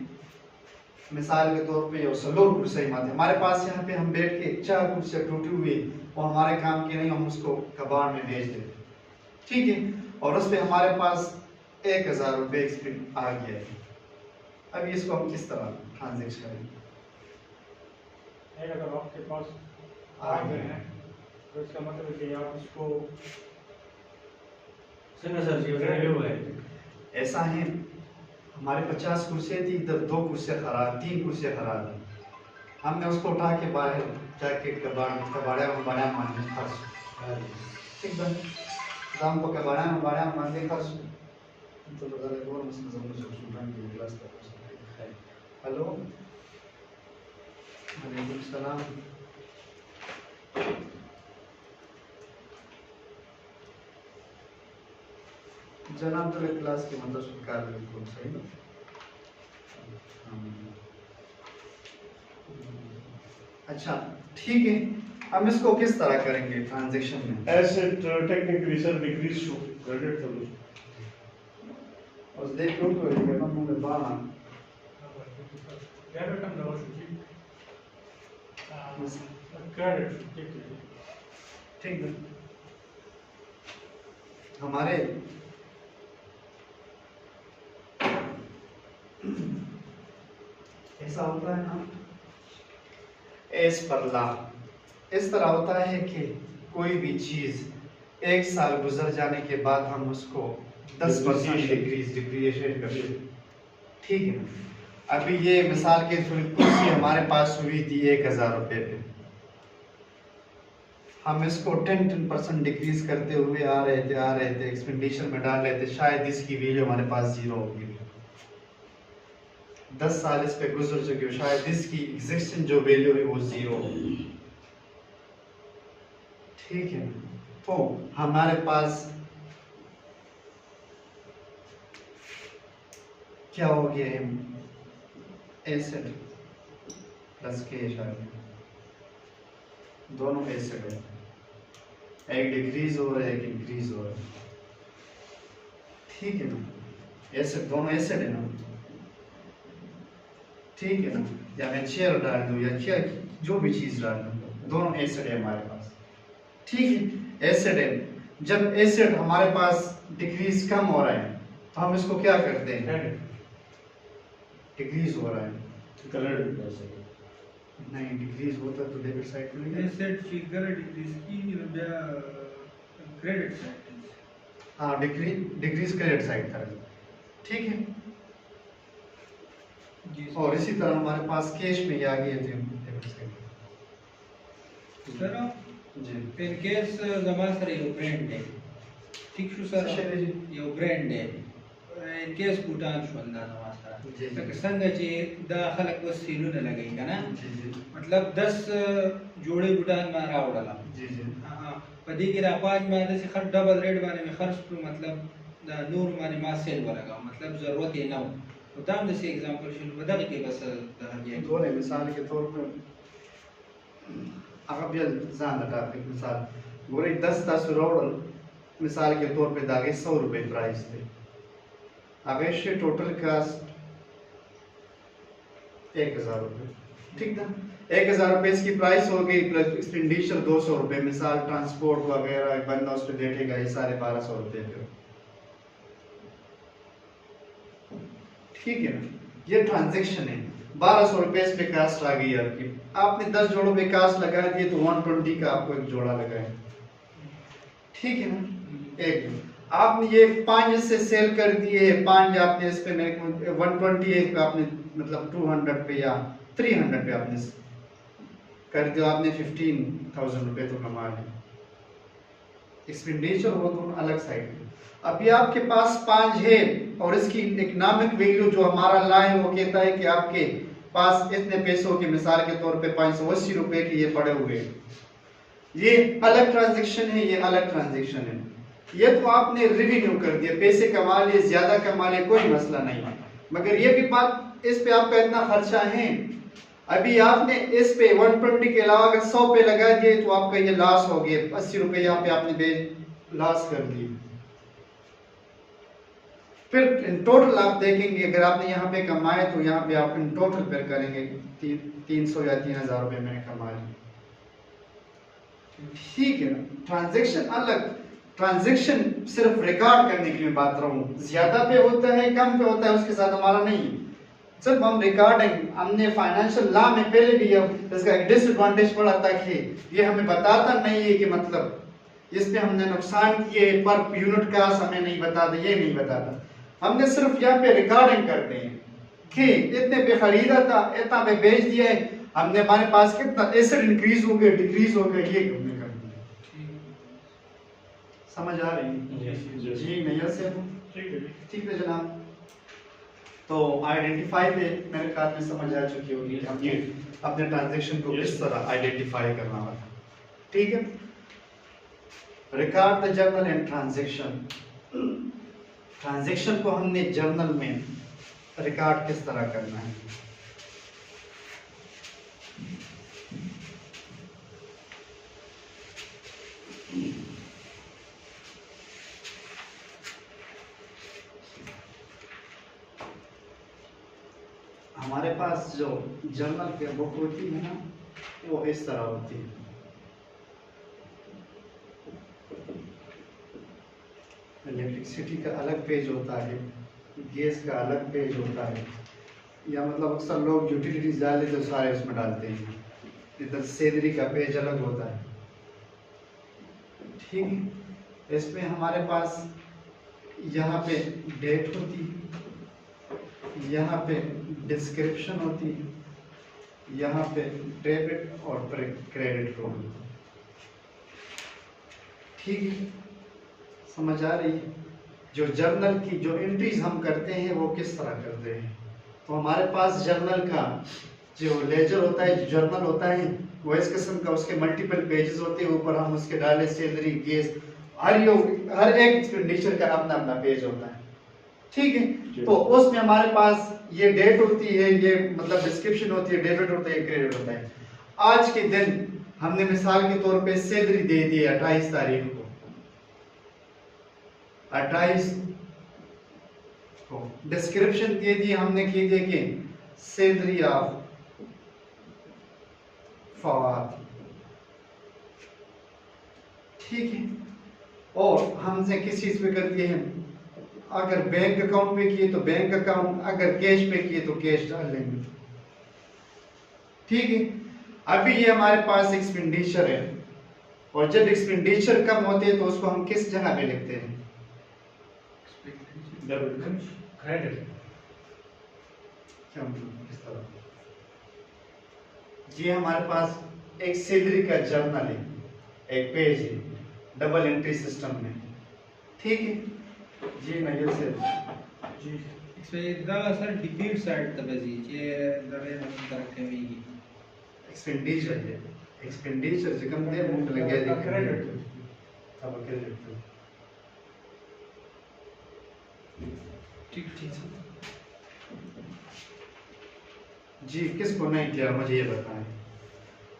मिसाल के तौर पे यो सलोर कुर्सी माते हमारे पास यहाँ पे हम बैठ के 4 कुर्सियां टूटी हुई वो हमारे काम की नहीं, हम उसको कबाड़ में भेज देते, ठीक है। और उस पे हमारे पास 1,000 रुपए एक्सपेंस आ गया है। अब इसको हम किस तरह ट्रांजैक्शन करेंगे? अगर आपके पास आ गए हैं तो इसका मतलब है कि आप इसको सर जी वैल्यू है ऐसा है हमारे 50 कुर्सियां थी, इधर 2 कुर्सियां खराब, 3 कुर्सियां खराब है, हमने उसको उठा के बाहर जाके कबाड़ा में मान के खर्च ठीक है दाम को कबाड़ा में मान के खर्च तो बता रहे कौन मसला जरूर से सुनने की क्लास तक हेलो वालेकुम सलाम जनाब तो क्लास के मतलब स्वीकार बिल्कुल सही अच्छा ठीक है हम इसको किस तरह करेंगे ट्रांजैक्शन में asset technically sir decrease to credit करो और देखो तो ये करना मुझे बाहर डेबिट हम दवा शुची क्रेडिट ठीक है हमारे ऐसा होता है ना एस पर ला इस तरह होता है कि कोई भी चीज 1 साल गुजर जाने के बाद हम उसको 10% डिप्रिशिएट करते हैं ठीक है अभी ये मिसाल के कुर्सी हमारे पास हुई थी 1000 रुपए पे हम इसको 10% डिक्रीज करते हुए आ रहे थे एक्सपेंडिचर में डाल रहे थे शायद इसकी वैल्यू हमारे पास 0 होगी 10 साल इस पे गुजर चुके हो शायद इसकी एग्जिस्टिंग जो वैल्यू है वो 0 होगी ठीक है तो हमारे पास क्या हो गया है एसेट प्लस कैश आ गया दोनों एसेट है एक डिक्रीज हो रहा है एक इंक्रीज हो रहा है ठीक है ना एसेट दोनों एसेट है ना ठीक है ना या मैं चेयर डाल दूं या क्या जो भी चीज डाल दूं दोनों एसेट है हमारे पास ठीक है एसेट है जब एसेट हमारे पास डिक्रीज कम हो रहा है तो हम इसको क्या करते हैं डिक्रीज हो रहा है क्रेडिट नहीं डिक्रीज होता तो डेबिट साइड पे नहीं एसेट फिगर डिक्रीज की क्रेडिट साइड हाँ डिक्रीज क्रेडिट साइड पर ठीक है जी और इसी तरह हमारे पास कैश में ये आ गए थे डेबिट साइड सर जी इन केस जमा सर ये ब्रांड है ठीक शो सर शैले जी। ये ब्रांड है इन केस भूटान शोंदा जमा सर जी, जी। तक संग जे दा खलक वसीलू न लगई कना जी जी मतलब 10 जोड़े भूटान में रावड़ला जी जी हां पदी के रापाज में से खर डबल रेट बारे में खर्च तो मतलब दा नूर माने मा सेल लगा मतलब जरूरत है ना तो दाम जैसे एग्जांपल शुरू बदल के बस दा ये दोनों मिसाल के तौर पर अगर भी जान लगा मिसाल गोरे 10 रोड मिसाल के तौर पे दागे 100 रुपए प्राइस थे अगर से टोटल कास्ट 1000 रुपए ठीक ना 1000 रुपए इसकी प्राइस हो गई प्लस एक्सपेंडिचर 200 रुपए मिसाल ट्रांसपोर्ट वगैरह बंदा उस पे बैठेगा ये सारे 1200 रुपए पे ठीक है ना ये ट्रांजैक्शन है 1200 रुपए इस पे कास्ट आ गई आपकी आपने 10 जोड़ों पे कास्ट लगा दिए तो 120 का आपको एक जोड़ा लगा है ठीक है ना एक आपने ये 5 से सेल कर दिए 5 आपने इस पे मेरे को 128 पे आपने मतलब 200 पे या 300 पे आपने कर दिया आपने 15,000 रुपए तो कमा लिए एक्सपेंडिचर वो दोनों अलग साइड पे अभी आपके पास 5 है और इसकी इकोनॉमिक वैल्यू जो हमारा ला है वो कहता है कि आपके पास इतने पैसों के मिसाल के तौर पे 580 रुपए के ये पड़े हुए हैं ये अलग ट्रांजैक्शन है ये अलग ट्रांजैक्शन है ये तो आपने रिवेन्यू कर दिया पैसे कमा लिए ज्यादा कमा लिए कोई मसला नहीं मगर ये भी बात इस पे आपका इतना खर्चा है अभी आपने इस पे 120 के अलावा अगर 100 पे लगा दिए तो आपका ये लॉस हो गया 80 रुपए यहाँ पे आपने लॉस कर दिए फिर इन टोटल आप देखेंगे अगर आपने यहाँ पे कमाए तो यहाँ पे आप इन टोटल फिर करेंगे 300 या 3000 रुपए मैंने कमा लिए ठीक है ना ट्रांजैक्शन अलग ट्रांजैक्शन सिर्फ रिकॉर्ड करने के लिए बात रहा हूँ ज्यादा पे होता है कम पे होता है उसके साथ हमारा नहीं सिर्फ हम रिकॉर्डिंग हमने फाइनेंशियल लॉ में पहले भी इसका एक डिसएडवांटेज पड़ा था कि ये हमें बताता नहीं है कि मतलब इस पे हमने नुकसान किए पर यूनिट का हमें नहीं बताता ये नहीं बताता हमने सिर्फ यहाँ पे रिकॉर्डिंग करते हैं कि इतने पे खरीदा था इतना पे बेच दिया है हमने हमारे पास कितना एसेट इंक्रीज हो गया डिक्रीज हो गया ये हमने करना है। समझ आ रही है जी नैयर से ठीक है। ठीक है जनाब। तो आइडेंटिफाई पे मेरे ख्याल में समझ आ चुकी होगी कि हमने अपने ट्रांजैक्शन को किस तरह आइडेंटिफाई करना होगा। ठीक है, record the journal and transaction. Transaction को हमने जर्नल में रिकॉर्ड किस तरह करना है। हमारे पास जो जर्नल की बुक होती है ना वो इस तरह होती है। इलेक्ट्रिसिटी का अलग पेज होता है, गैस का अलग पेज होता है, या मतलब अक्सर लोग यूटिलिटीज डालते तो सारे उसमें डालते हैं। इधर सैलरी का पेज अलग होता है। ठीक है, इसमें हमारे पास यहाँ पे डेट होती है, यहाँ पे डिस्क्रिप्शन होती है, यहाँ पे डेबिट और क्रेडिट होगी। ठीक है, समझ आ रही है। जो जर्नल की जो एंट्रीज हम करते हैं वो किस तरह करते हैं। तो हमारे पास जर्नल का जो लेजर होता है, जो जर्नल होता है वो इस किस्म का, उसके मल्टीपल पेजेस होते हैं। ऊपर हम उसके डाले सैलरी गैस हर एक एक्सपेंडिचर का अपना अपना पेज होता है। ठीक है, तो उसमें हमारे पास ये डेट होती है, ये मतलब डिस्क्रिप्शन होती है, डेबिट होता है, क्रेडिट होता है। आज के दिन हमने मिसाल के तौर पे सैलरी दे दी 28 तारीख को, 28 को डिस्क्रिप्शन दे दी हमने की देखिए सैलरी ऑफ फवाद। ठीक है, और हमसे किस चीज पे कर दिए हैं, अगर बैंक अकाउंट पे किए तो बैंक अकाउंट, अगर कैश पे किए तो कैश डाल लेंगे। ठीक है, अभी ये हमारे पास एक्सपेंडिचर है, और जब एक्सपेंडिचर कम होते हैं तो उसको हम किस जगह पे लिखते हैं, क्रेडिट। क्या मतलब किस तरह। ये हमारे पास एक सैलरी का जर्नल है, एक पेज है डबल एंट्री सिस्टम में। ठीक है जी नैयर से जी इसमें ज़्यादा सर डिबेट साइड तबजी ये ज़रे नंबर कमी की एक्सपेंडिचर है, एक्सपेंडिचर जिकम दे मुंह लग गया क्रेडिट। अब क्रेडिट ठीक ठीक जी किसको नहीं किया मुझे ये बताएं।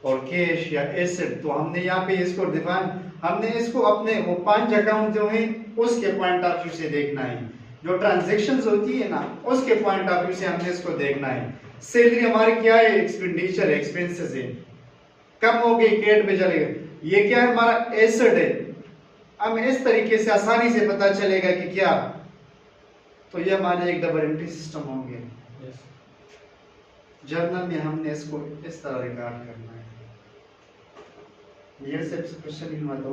और कैश या एसेट तो हमने यहाँ पे इसको डिफाइन, हमने इसको अपने वो 5 अकाउंट जो है उसके पॉइंट ऑफ व्यू से देखना है। जो ट्रांजैक्शंस होती है ना उसके पॉइंट ऑफ व्यू से हमने इसको देखना है। सैलरी हमारी क्या है, एक्सपेंडिचर एक्सपेंसेस है, कम हो गई क्रेडिट में चले गए। ये क्या है, हमारा एसेट है। हमें इस तरीके से आसानी से पता चलेगा कि क्या, तो ये हमारे एक डबल एंट्री सिस्टम होंगे। जर्नल में हमने इसको इस तरह रिकॉर्ड करना है। ये सब क्वेश्चन ही मत हो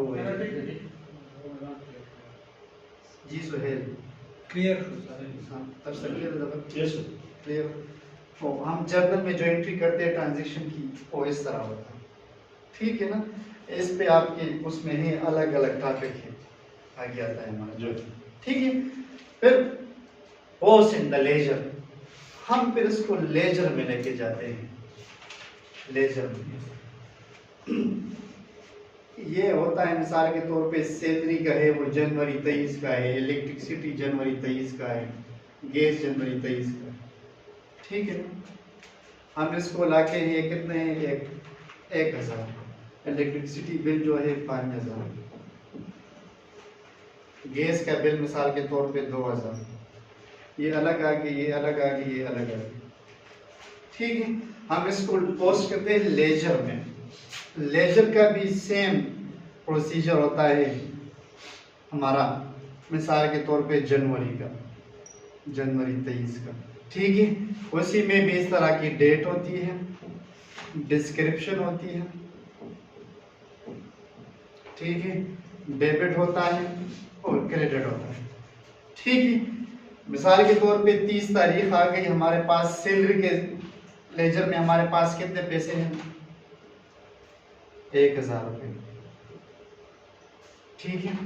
जी सुहेल क्लियर तब से क्लियर यस क्लियर। तो हम जर्नल में जो एंट्री करते हैं ट्रांजैक्शन की वो इस तरह होता है। ठीक है ना, इस पे आपके उसमें ही अलग अलग टॉपिक है, आगे आता है हमारा जो। ठीक है, फिर पोस्ट इन द लेजर, हम फिर इसको लेजर में लेके जाते हैं। लेजर में ये होता है मिसाल के तौर पे सैलरी का है वो जनवरी 23 का है, इलेक्ट्रिसिटी जनवरी 23 का है, गैस जनवरी 23 का है। ठीक है, हम इसको लाके ये कितने हैं, 1000। इलेक्ट्रिसिटी बिल जो है 5000, गैस का बिल मिसाल के तौर पे 2000। ये अलग आ गई, ये अलग आ गई, ये अलग आ गई। ठीक है, हम इसको पोस्ट करते हैं लेजर में। लेजर का भी सेम प्रोसीजर होता है हमारा, मिसाल के तौर पे जनवरी का, जनवरी 23 का। ठीक है, उसी में भी इस तरह की डेट होती है, डिस्क्रिप्शन होती है। ठीक है, डेबिट होता है और क्रेडिट होता है। ठीक है, मिसाल के तौर पे 30 तारीख आ गई, हमारे पास सैलरी के लेजर में हमारे पास कितने पैसे हैं? 1000 रुपये। ठीक है,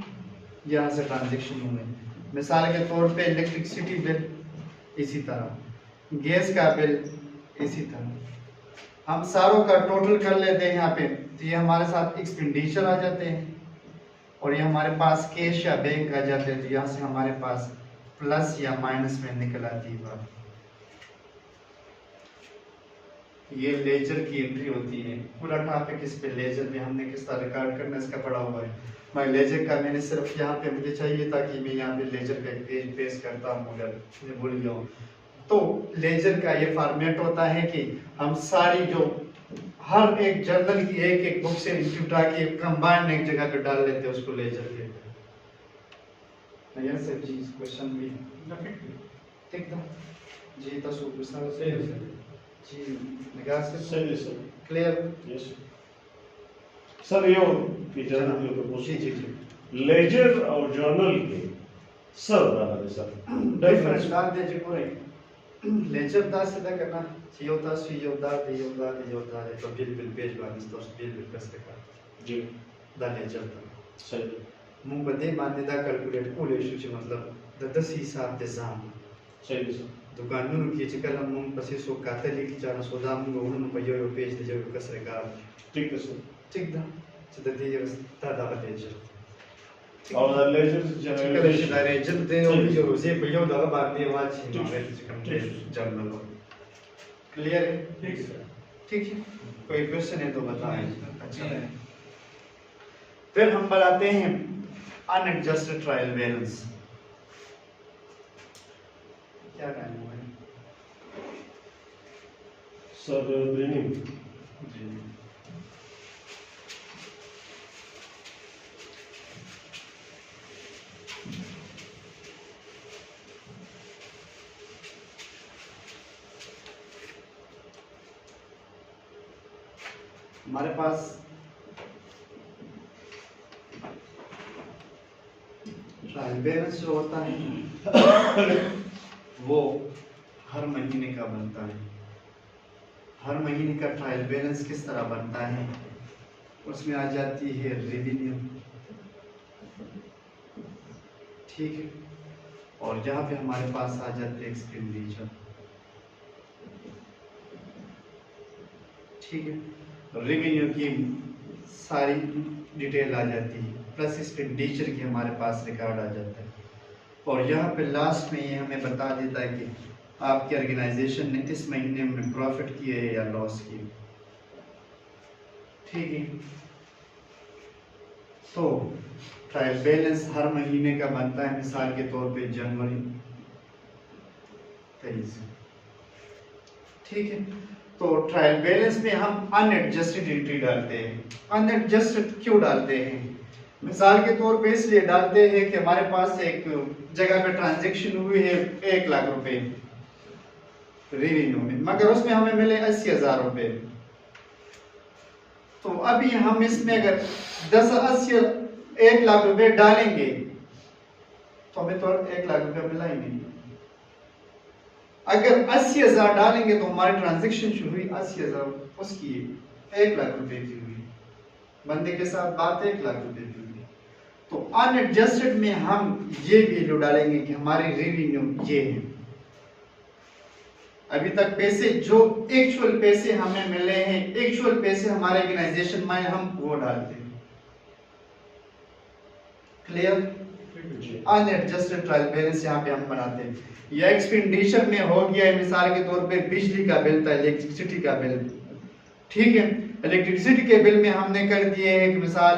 यहाँ से ट्रांजेक्शन हुए। मिसाल के तौर पे इलेक्ट्रिसिटी बिल इसी तरह, गैस का बिल इसी तरह। हम सारों का टोटल कर लेते हैं यहाँ पे, तो ये हमारे साथ एक्सपेंडिचर आ जाते हैं और ये हमारे पास कैश या बैंक आ जाते हैं। तो यहाँ से हमारे पास प्लस या माइनस में निकल आती है बात। ये लेजर की एंट्री होती है। पूरा टॉपिक इस पे लेजर में हमने किस तरह रिकॉर्ड करना इसका पड़ा हुआ है। मैं लेजर का मैंने सिर्फ यहाँ पे मुझे चाहिए था कि मैं यहाँ पे लेजर का एक पेज पेश करता हूँ, मगर मैं भूल गया हूँ। तो लेजर का ये फॉर्मेट होता है कि हम सारी जो हर एक जर्नल की एक एक बुक से उठा के कंबाइंड एक जगह पे डाल लेते हैं उसको लेजर के। ये सब चीज क्वेश्चन भी ठीक था जी। तो सुपर सही जी, निगाह से सही सर, क्लियर। Yes sir. ये इजाजत दियो तो जी जी जी। लेजर और जर्नल के सर बना दे सर डिफरेंस डाल दे जी पूरे। लेजर दा सीधा करना योदा सी योदा दे योदा दे तो बिल पेज वाली तो बिल कसते का जी दा लेजर दा सही मुंह बदे माने दा कैलकुलेट को ले शुची मतलब द 10 हिसाब दे जाम सही सर। दुकानों की चिकल हम पसी सो कातली की चार सोदा मुंह उन पयो यो पेज दे जो कसरे का ठीक है सर। ठीक दा तो दे ये दा लेजर और लेजर चिकल लेजर दे और जो रोजे पयो दा बात दे वाच ठीक। हमारे चिकन जर्नल क्लियर है? ठीक है सर। ठीक है, कोई क्वेश्चन है तो बताएं। अच्छा है। फिर हम बनाते हैं अनएडजस्टेड ट्रायल बैलेंस। क्या टाइम हुआ है? सर ब्रेनिंग जी हमारे पास ट्रायल बैलेंस जो होता है वो हर महीने का बनता है। हर महीने का ट्रायल बैलेंस किस तरह बनता है? उसमें आ जाती है रेवेन्यू, ठीक है, और यहाँ पे हमारे पास आ जाते हैं एक्सपेंडिचर, ठीक है। रेवेन्यू की सारी डिटेल आ जाती है, प्लस एक्सपेंडिचर की हमारे पास रिकॉर्ड आ जाता है, और यहाँ पे लास्ट में ये हमें बता देता है कि आपकी ऑर्गेनाइजेशन ने इस महीने में प्रॉफिट किए या लॉस किए, ठीक है। तो ट्रायल बैलेंस हर महीने का बनता है। मिसाल के तौर पे जनवरी 23, ठीक है। तो ट्रायल बैलेंस में हम अनएडजस्टेड एंट्री डालते हैं। अनएडजस्टेड क्यों डालते हैं? मिसाल के तौर पे इसलिए डालते हैं कि हमारे पास एक जगह पे ट्रांजैक्शन हुई है 1 लाख रुपए रेवेन्यू में, मगर उसमें हमें मिले 80,000 रुपए। तो अभी हम इसमें अगर 1 लाख रुपए डालेंगे तो हमें तो 1 लाख रुपए मिला ही नहीं। अगर 80,000 डालेंगे तो हमारी ट्रांजैक्शन शुरू हुई 80,000 उसकी 1 लाख रुपए की हुई, बंदे के साथ बात 1 लाख रुपए की हुई। तो अनएडजस्टेड में हम ये वैल्यू डालेंगे कि हमारे रेवेन्यू ये है। अभी तक पैसे जो एक्चुअल पैसे हमें मिले हैं, एक्चुअल पैसे हमारे ऑर्गेनाइजेशन में, हम वो डालते हैं। क्लियर? अनएडजस्टेड ट्रायल बैलेंस यहाँ पे हम बनाते हैं। या एक्सपेंडिचर में हो गया है, मिसाल के तौर पे बिजली का बिल था, इलेक्ट्रिसिटी का बिल, ठीक है। इलेक्ट्रिसिटी के बिल में हमने कर दिए एक मिसाल,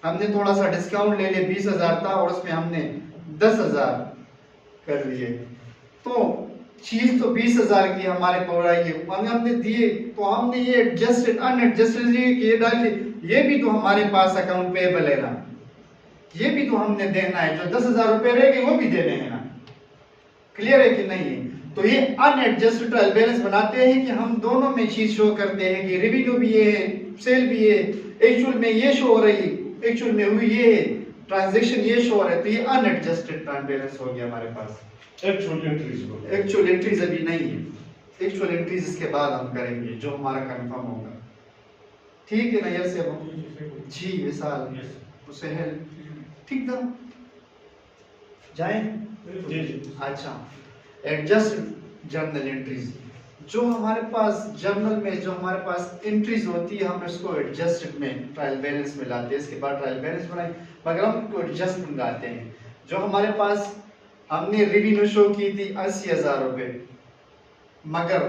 हमने थोड़ा सा डिस्काउंट ले लिया, 20,000 था और उसमें हमने 10,000 कर दिए। तो चीज तो 20,000 की हमारे को आई है, हमने दिए तो हमने ये एडजस्टेड अनएडजस्टेड ये डाल दिए। ये भी तो हमारे पास अकाउंट पेएबल है ना, ये भी तो हमने देना है। जो 10,000 रुपए रह गए वो भी देने हैं ना। क्लियर है कि नहीं है? तो ये अनएडजस्टेड ट्रायल बैलेंस बनाते हैं कि हम दोनों में चीज शो करते हैं कि रेवेन्यू भी ये है, सेल भी है, एक्चुअल में ये शो हो रही है, एक्चुअल में हुई ये है, ट्रांजैक्शन ये शो हो रहा है। तो ये अनएडजस्टेड ट्रायल बैलेंस हो गया हमारे पास। एक्चुअल एंट्रीज एक्चुअल एंट्रीज अभी नहीं है, एक्चुअल एंट्रीज इसके बाद हम करेंगे जो हमारा कंफर्म होगा। ठीक है ना यार से जी विशाल उसे है ठीक था जाए जी जी। अच्छा एडजस्ट जर्नल एंट्रीज जो हमारे पास जर्नल में जो हमारे पास एंट्रीज होती है हम इसको एडजस्टेड में ट्रायल बैलेंस में लाते हैं। इसके बाद ट्रायल बैलेंस बनाए मगर हम इसको एडजस्ट में लाते हैं। जो हमारे पास हमने रेवेन्यू शो की थी 80,000 रुपए मगर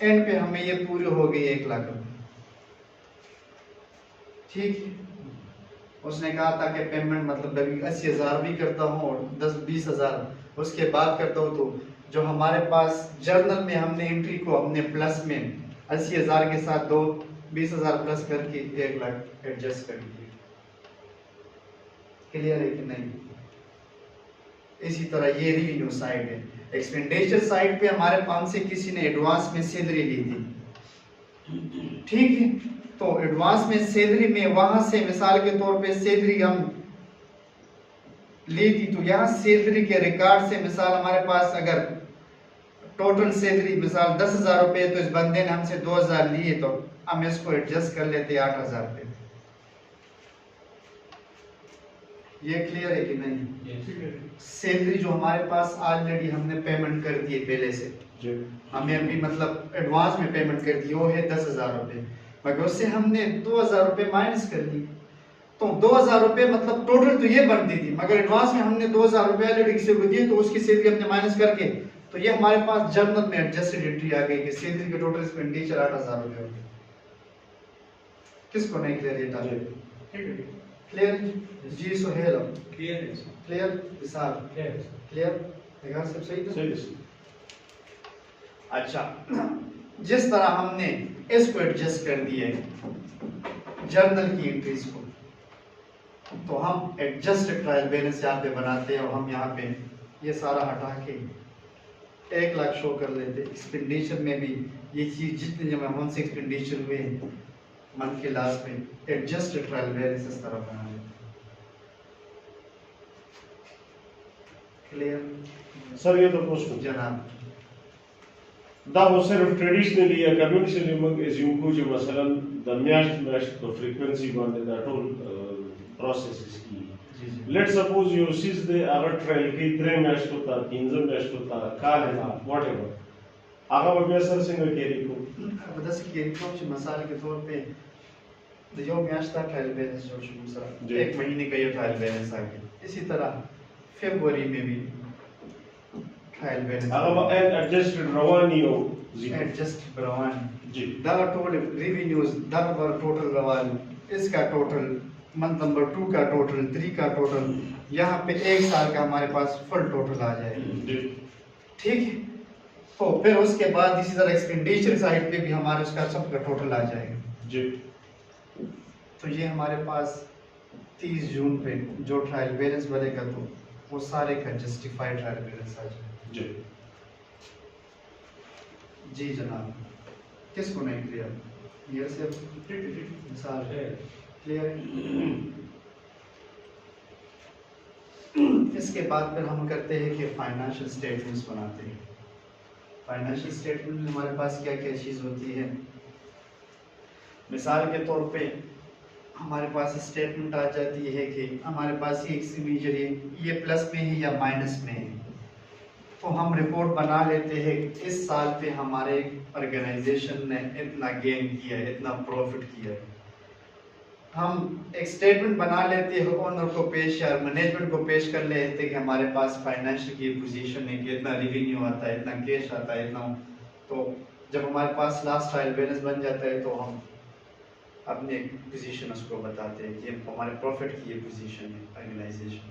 एंड पे हमें ये पूरी हो गई 1 लाख रुपए। ठीक उसने कहा था कि पेमेंट मतलब 80,000 भी करता हूँ और 10-20,000 उसके बाद करता हूँ। तो जो हमारे पास जर्नल में हमने एंट्री को हमने प्लस में 80,000 के साथ 20,000 प्लस करके 1 लाख एडजस्ट कर दिए। क्लियर है कि नहीं? इसी तरह ये रेवेन्यू साइड है। एक्सपेंडिचर साइड पे हमारे पास से किसी ने एडवांस में सैलरी ली थी। ठीक है तो एडवांस में सैलरी में वहां से मिसाल के तौर पे सैलरी हम ली थी तो यहाँ सैलरी के रिकॉर्ड से मिसाल हमारे पास अगर टोटल सैलरी मिसाल 10,000 रुपए तो इस बंदे ने हमसे 2,000 लिए तो हम इसको एडजस्ट कर लेते 8,000 पे। ये क्लियर है कि नहीं? सैलरी जो हमारे पास ऑलरेडी हमने पेमेंट कर दी है पहले से हमें अभी मतलब एडवांस में पेमेंट कर दी वो है 10,000 रुपए मगर उससे हमने 2,000 रुपए माइनस कर दी तो 2,000 रुपए मतलब टोटल तो ये बनती थी मगर एडवांस में हमने 2,000 रुपए ऑलरेडी किसी को दिए तो उसकी सैलरी हमने माइनस करके तो ये हमारे पास जर्नल में एडजस्टेड एंट्री आ गई कि सैलरी के टोटल एक्सपेंडिचर 8,000 रुपए हो गए। किसको नहीं क्लियर ये क्लियर जी सोहेल क्लियर विशाल क्लियर अगर सब सही था सही। अच्छा जिस तरह हमने इसको एडजस्ट कर दिया है जर्नल की एंट्रीज को तो हम एडजस्ट ट्रायल बैलेंस यहाँ पे बनाते हैं और हम यहाँ पे ये सारा हटा के 1 लाख शो कर लेते। एक्सपेंडिचर में भी ये चीज जितने जब अमाउंट से एक्सपेंडिचर हुए मंथ के लास्ट में एडजस्ट ट्रायल बैलेंस इस तरह बना लेते। क्लियर सर ये तो क्वेश्चन जनाब da वो सिर्फ ट्रेडिशनली या कन्वेंशनली मग एज्यूम को जो मसलन द मैश तो फ्रीक्वेंसी बांधे दा टोल प्रोसेस की लेट्स सपोज यू सीज दे अगर ट्रायल की 3 मैश तो था 3 मैश तो था काल है व्हाटएवर आगा वो सर सिंह केरी को बता से केरी को मसाले के तौर पे तो जो मैच था ट्रायल बैलेंस जो शुरू सर 1 महीने का ये ट्रायल बैलेंस आ गया। इसी तरह फरवरी में भी ट्रायल बैलेंस आगा एडजस्टेड रवानी हो एडजस्ट रवानी जी दा टोटल रेवेन्यूज दा टोटल रवानी इसका टोटल मंथ नंबर 2 का टोटल 3 का टोटल यहाँ पे 1 साल का हमारे पास फुल टोटल आ जाएगा। जी ठीक है तो फिर उसके बाद इसी तरह एक्सपेंडिचर साइड पे भी हमारे उसका सबका टोटल आ जाएगा जी। तो ये हमारे पास 30 जून पे जो ट्रायल बैलेंस बनेगा तो वो सारे का जस्टिफाइड ट्रायल बैलेंस आ जाएगा। जी जी जनाब किसको नहीं क्लियर ये सिर्फ मिसाल है क्लियर है। इसके बाद फिर हम करते हैं कि फाइनेंशियल स्टेटमेंट्स बनाते हैं। फाइनेंशियल स्टेटमेंट में हमारे पास क्या क्या चीज़ होती है मिसाल के तौर पे हमारे पास स्टेटमेंट आ जाती है कि हमारे पास ये एक्सपेंडिचर ये प्लस में है या माइनस में है तो हम रिपोर्ट बना लेते हैं इस साल पे हमारे ऑर्गेनाइजेशन ने इतना गेन किया है इतना प्रॉफिट किया है। हम एक स्टेटमेंट बना लेते हैं ओनर को पेश या मैनेजमेंट को पेश कर लेते हैं कि हमारे पास फाइनेंशियल की पोजीशन है कि इतना रेवेन्यू आता है इतना कैश आता है इतना। तो जब हमारे पास लास्ट ट्रायल बैलेंस बन जाता है तो हम अपने पोजीशन उसको बताते हैं कि हमारे प्रॉफिट की ये पोजीशन है ऑर्गेनाइजेशन।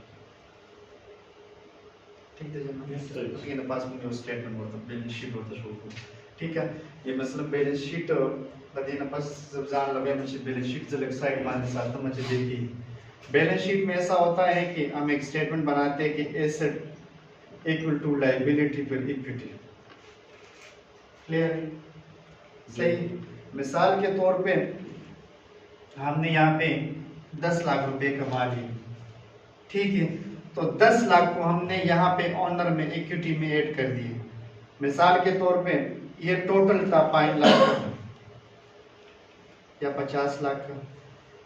ठीक है जनाब उसके पास में स्टेटमेंट होता है बैलेंस शीट होता है ठीक है। ये मतलब बैलेंस शीट बदेना पास जब जान लगे मुझे बैलेंस शीट से लेकर साइड मारने साथ तो मुझे देखी बैलेंस शीट में ऐसा होता है कि हम एक स्टेटमेंट बनाते हैं कि एसेट इक्वल टू लायबिलिटी पर इक्विटी। क्लियर है सही। मिसाल के तौर पे हमने यहाँ पे 10 लाख रुपए कमा लिए ठीक है तो 10 लाख को हमने यहाँ पे ऑनर में इक्विटी में ऐड कर दिए। मिसाल के तौर पे ये टोटल था 5 लाख का या 50 लाख का।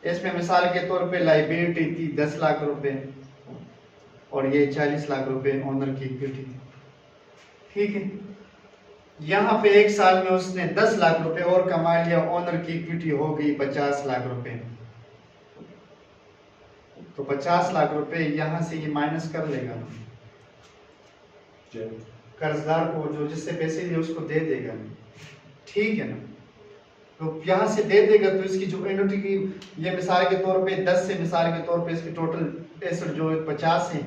इसमें मिसाल के तौर पे लाइबिलिटी थी 10 लाख रुपए और ये 40 लाख रुपए ओनर की इक्विटी थी। ठीक है, यहाँ पे एक साल में उसने 10 लाख रुपए और कमा लिया, ओनर की इक्विटी हो गई 50 लाख रुपए। तो 50 लाख रुपए यहाँ से ये माइनस कर लेगा, कर्जदार को जो जिससे पैसे लिए उसको दे देगा। ठीक है ना, तो यहाँ से दे देगा तो इसकी जो एन्युटी की ये मिसाल के तौर पे 10 से मिसाल के तौर पे इसकी टोटल एसेट जो 50 है,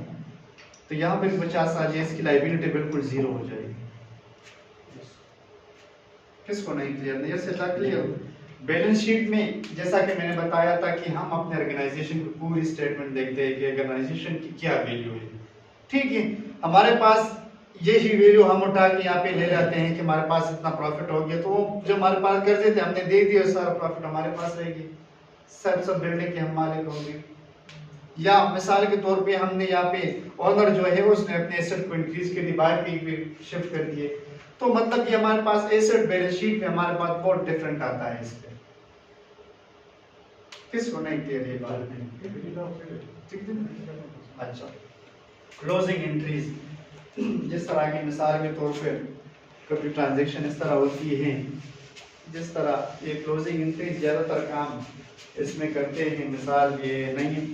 तो यहाँ पे 50 आ जाए, इसकी लाइबिलिटी बिल्कुल जीरो हो जाएगी। किसको नहीं क्लियर? नहीं ऐसे था क्लियर। बैलेंस शीट में जैसा कि मैंने बताया था कि हम अपने ऑर्गेनाइजेशन की पूरी स्टेटमेंट देखते हैं कि ऑर्गेनाइजेशन की क्या वैल्यू है। ठीक है, हमारे पास यही वैल्यू हम उठा के यहाँ पे ले जाते हैं कि हमारे पास इतना प्रॉफिट हो गया, तो जो हमारे पास कर्जे थे हमने दे दिया, सारा प्रॉफिट हमारे पास रहेगी, सब बिल्डिंग के हम मालिक होंगे। या मिसाल के तौर पे हमने यहाँ पे ओनर जो है उसने अपने एसेट को इंक्रीज कर दी, बाहर पे शिफ्ट कर दिए, तो मतलब ये हमारे पास एसेट बैलेंस शीट में हमारे पास बहुत डिफरेंट आता है। इस पे किसको नहीं क्लियर ये बात नहीं? ठीक है, अच्छा। क्लोजिंग एंट्रीज जिस तरह की मिसाल के तौर पे कभी ट्रांजैक्शन इस तरह होती है, जिस तरह ये क्लोजिंग एंट्रीज ज्यादातर काम इसमें करते हैं, मिसाल ये नहीं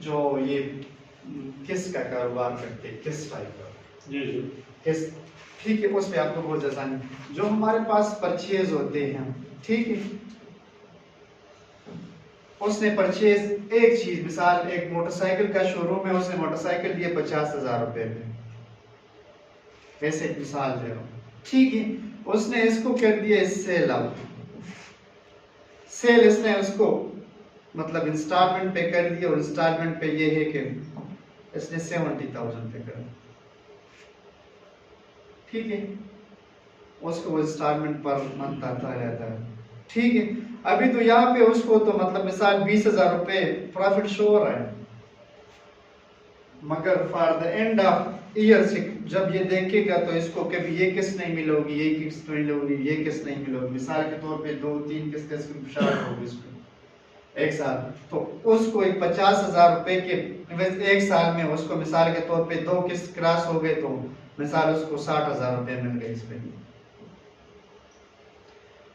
जो ये किस का कारोबार करते हैं, किस टाइप का जी जी किस। ठीक है, उसमें आपको बहुत आसानी जो हमारे पास परचेज होते हैं, ठीक है, उसने परचेज एक चीज, मिसाल एक मोटरसाइकिल का शोरूम है, उसने मोटरसाइकिल लिए 50,000 रुपए में, वैसे एक मिसाल दे रहा हूँ। ठीक है, उसने इसको कर दिया सेल आउट, सेल इसने उसको मतलब इंस्टॉलमेंट पे कर दिया, और इंस्टॉलमेंट पे ये है कि इसने 70,000 पे कर। ठीक है, उसको इंस्टॉलमेंट पर मंथ आता रहता है। ठीक है, अभी तो यहाँ पे उसको तो मतलब मिसाल 20,000 रुपए प्रॉफिट शो हो रहा है, मगर for the end of year से जब ये देखेगा तो इसको कभी ये किस्त नहीं मिलोगी, ये किस्त नहीं मिलोगी, ये किस्त नहीं मिलोगी, मिसाल के तौर पे 2-3 किस्तें इसकी शार्ट होगी इसको एक साल, तो उसको एक 50,000 रुपए के एक साल में उसको मिसाल के तौर पे 2 किस्त क्रॉस हो गए, तो मिसाल उसको 60,000 रुपए मिल गए इसमें।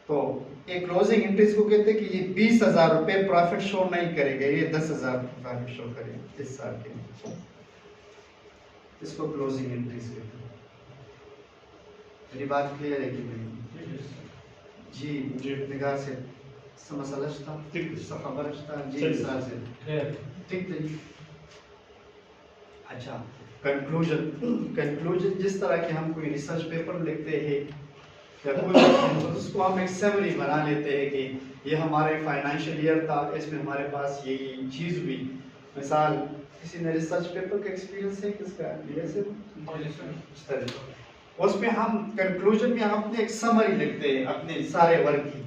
तो एक क्लोजिंग एंट्रीज को कहते हैं कि ये 20,000 रुपए प्रॉफिट शो नहीं करेगा, ये 10,000 प्रॉफिट शो करेगा इस साल के, इसको क्लोजिंग एंट्रीज कहते हैं। मेरी बात क्लियर है कि नहीं? जी जी। निगाह से समझता ठीक है। खबरता जी सही। हिसाब से क्लियर। ठीक है जी। अच्छा, कंक्लूजन जिस तरह के हम कोई रिसर्च पेपर लिखते हैं या कोई तो उसको हम एक समरी बना लेते हैं कि ये हमारे फाइनेंशियल ईयर था, इसमें हमारे पास ये चीज हुई। मिसाल किसी ने रिसर्च पेपर का एक्सपीरियंस है किसका लिया से, उसमें हम कंक्लूजन में हम अपने एक समरी लिखते हैं अपने सारे वर्क की,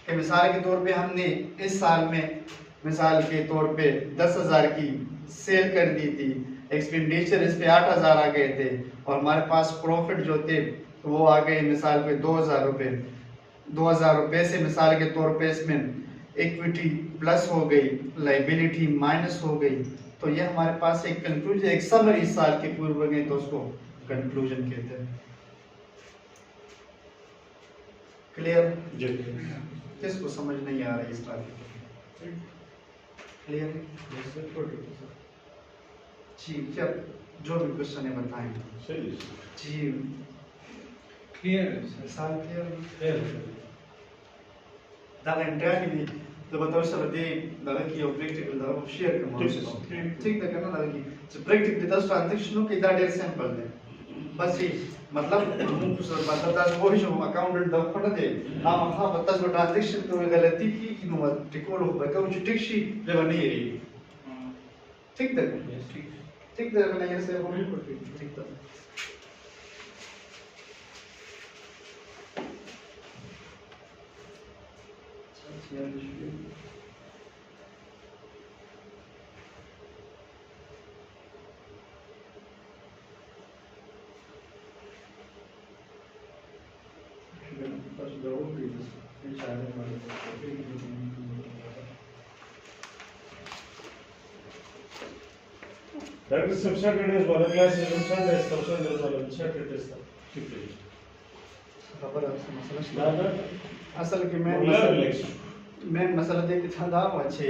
कि मिसाल के तौर पे हमने इस साल में मिसाल के तौर पे 10,000 की सेल कर दी थी, एक्सपेंडिचर इस पे 8,000 आ गए थे, और हमारे पास प्रॉफिट जो थे वो आ गए मिसाल पे 2,000 रुपए। 2,000 रुपए से मिसाल के तौर पे इसमें इक्विटी प्लस हो गई, लाइबिलिटी माइनस हो गई, तो ये हमारे पास एक कंक्लूजन, एक समरी इस साल के पूर्व गए तो उसको कंक्लूजन कहते हैं। क्लियर? जी किसको समझ नहीं आ रहा है इस टॉपिक? क्लियर है जी? क्या जो भी क्वेश्चन है बताएं सही जी। क्लियर है सर। साल क्लियर क्लियर। दादा इंटरव्यू तो बताओ सर दे दादा की ऑब्जेक्टिव दादा शेयर करना ठीक है करना दादा की जो प्रैक्टिकली 10 ट्रांजैक्शनों के दादा सैंपल है बस ये मतलब मुझे सर बताता है वो जो अकाउंटेंट दा फट दे हम हां बता जो ट्रांजैक्शन को गलती की कि नो टिकोल हो बका जो टिक शी जब नहीं रही ठीक है ठीक है मैंने ये से हो ठीक है Yeah, डॉक्टर साहब सैटरडेज वाला क्लासेस हम संडेज तब संडेज वाला सैटरडेज तक ठीक है खबर है मसला ना ना असल के मैं मसला देख था दा अच्छे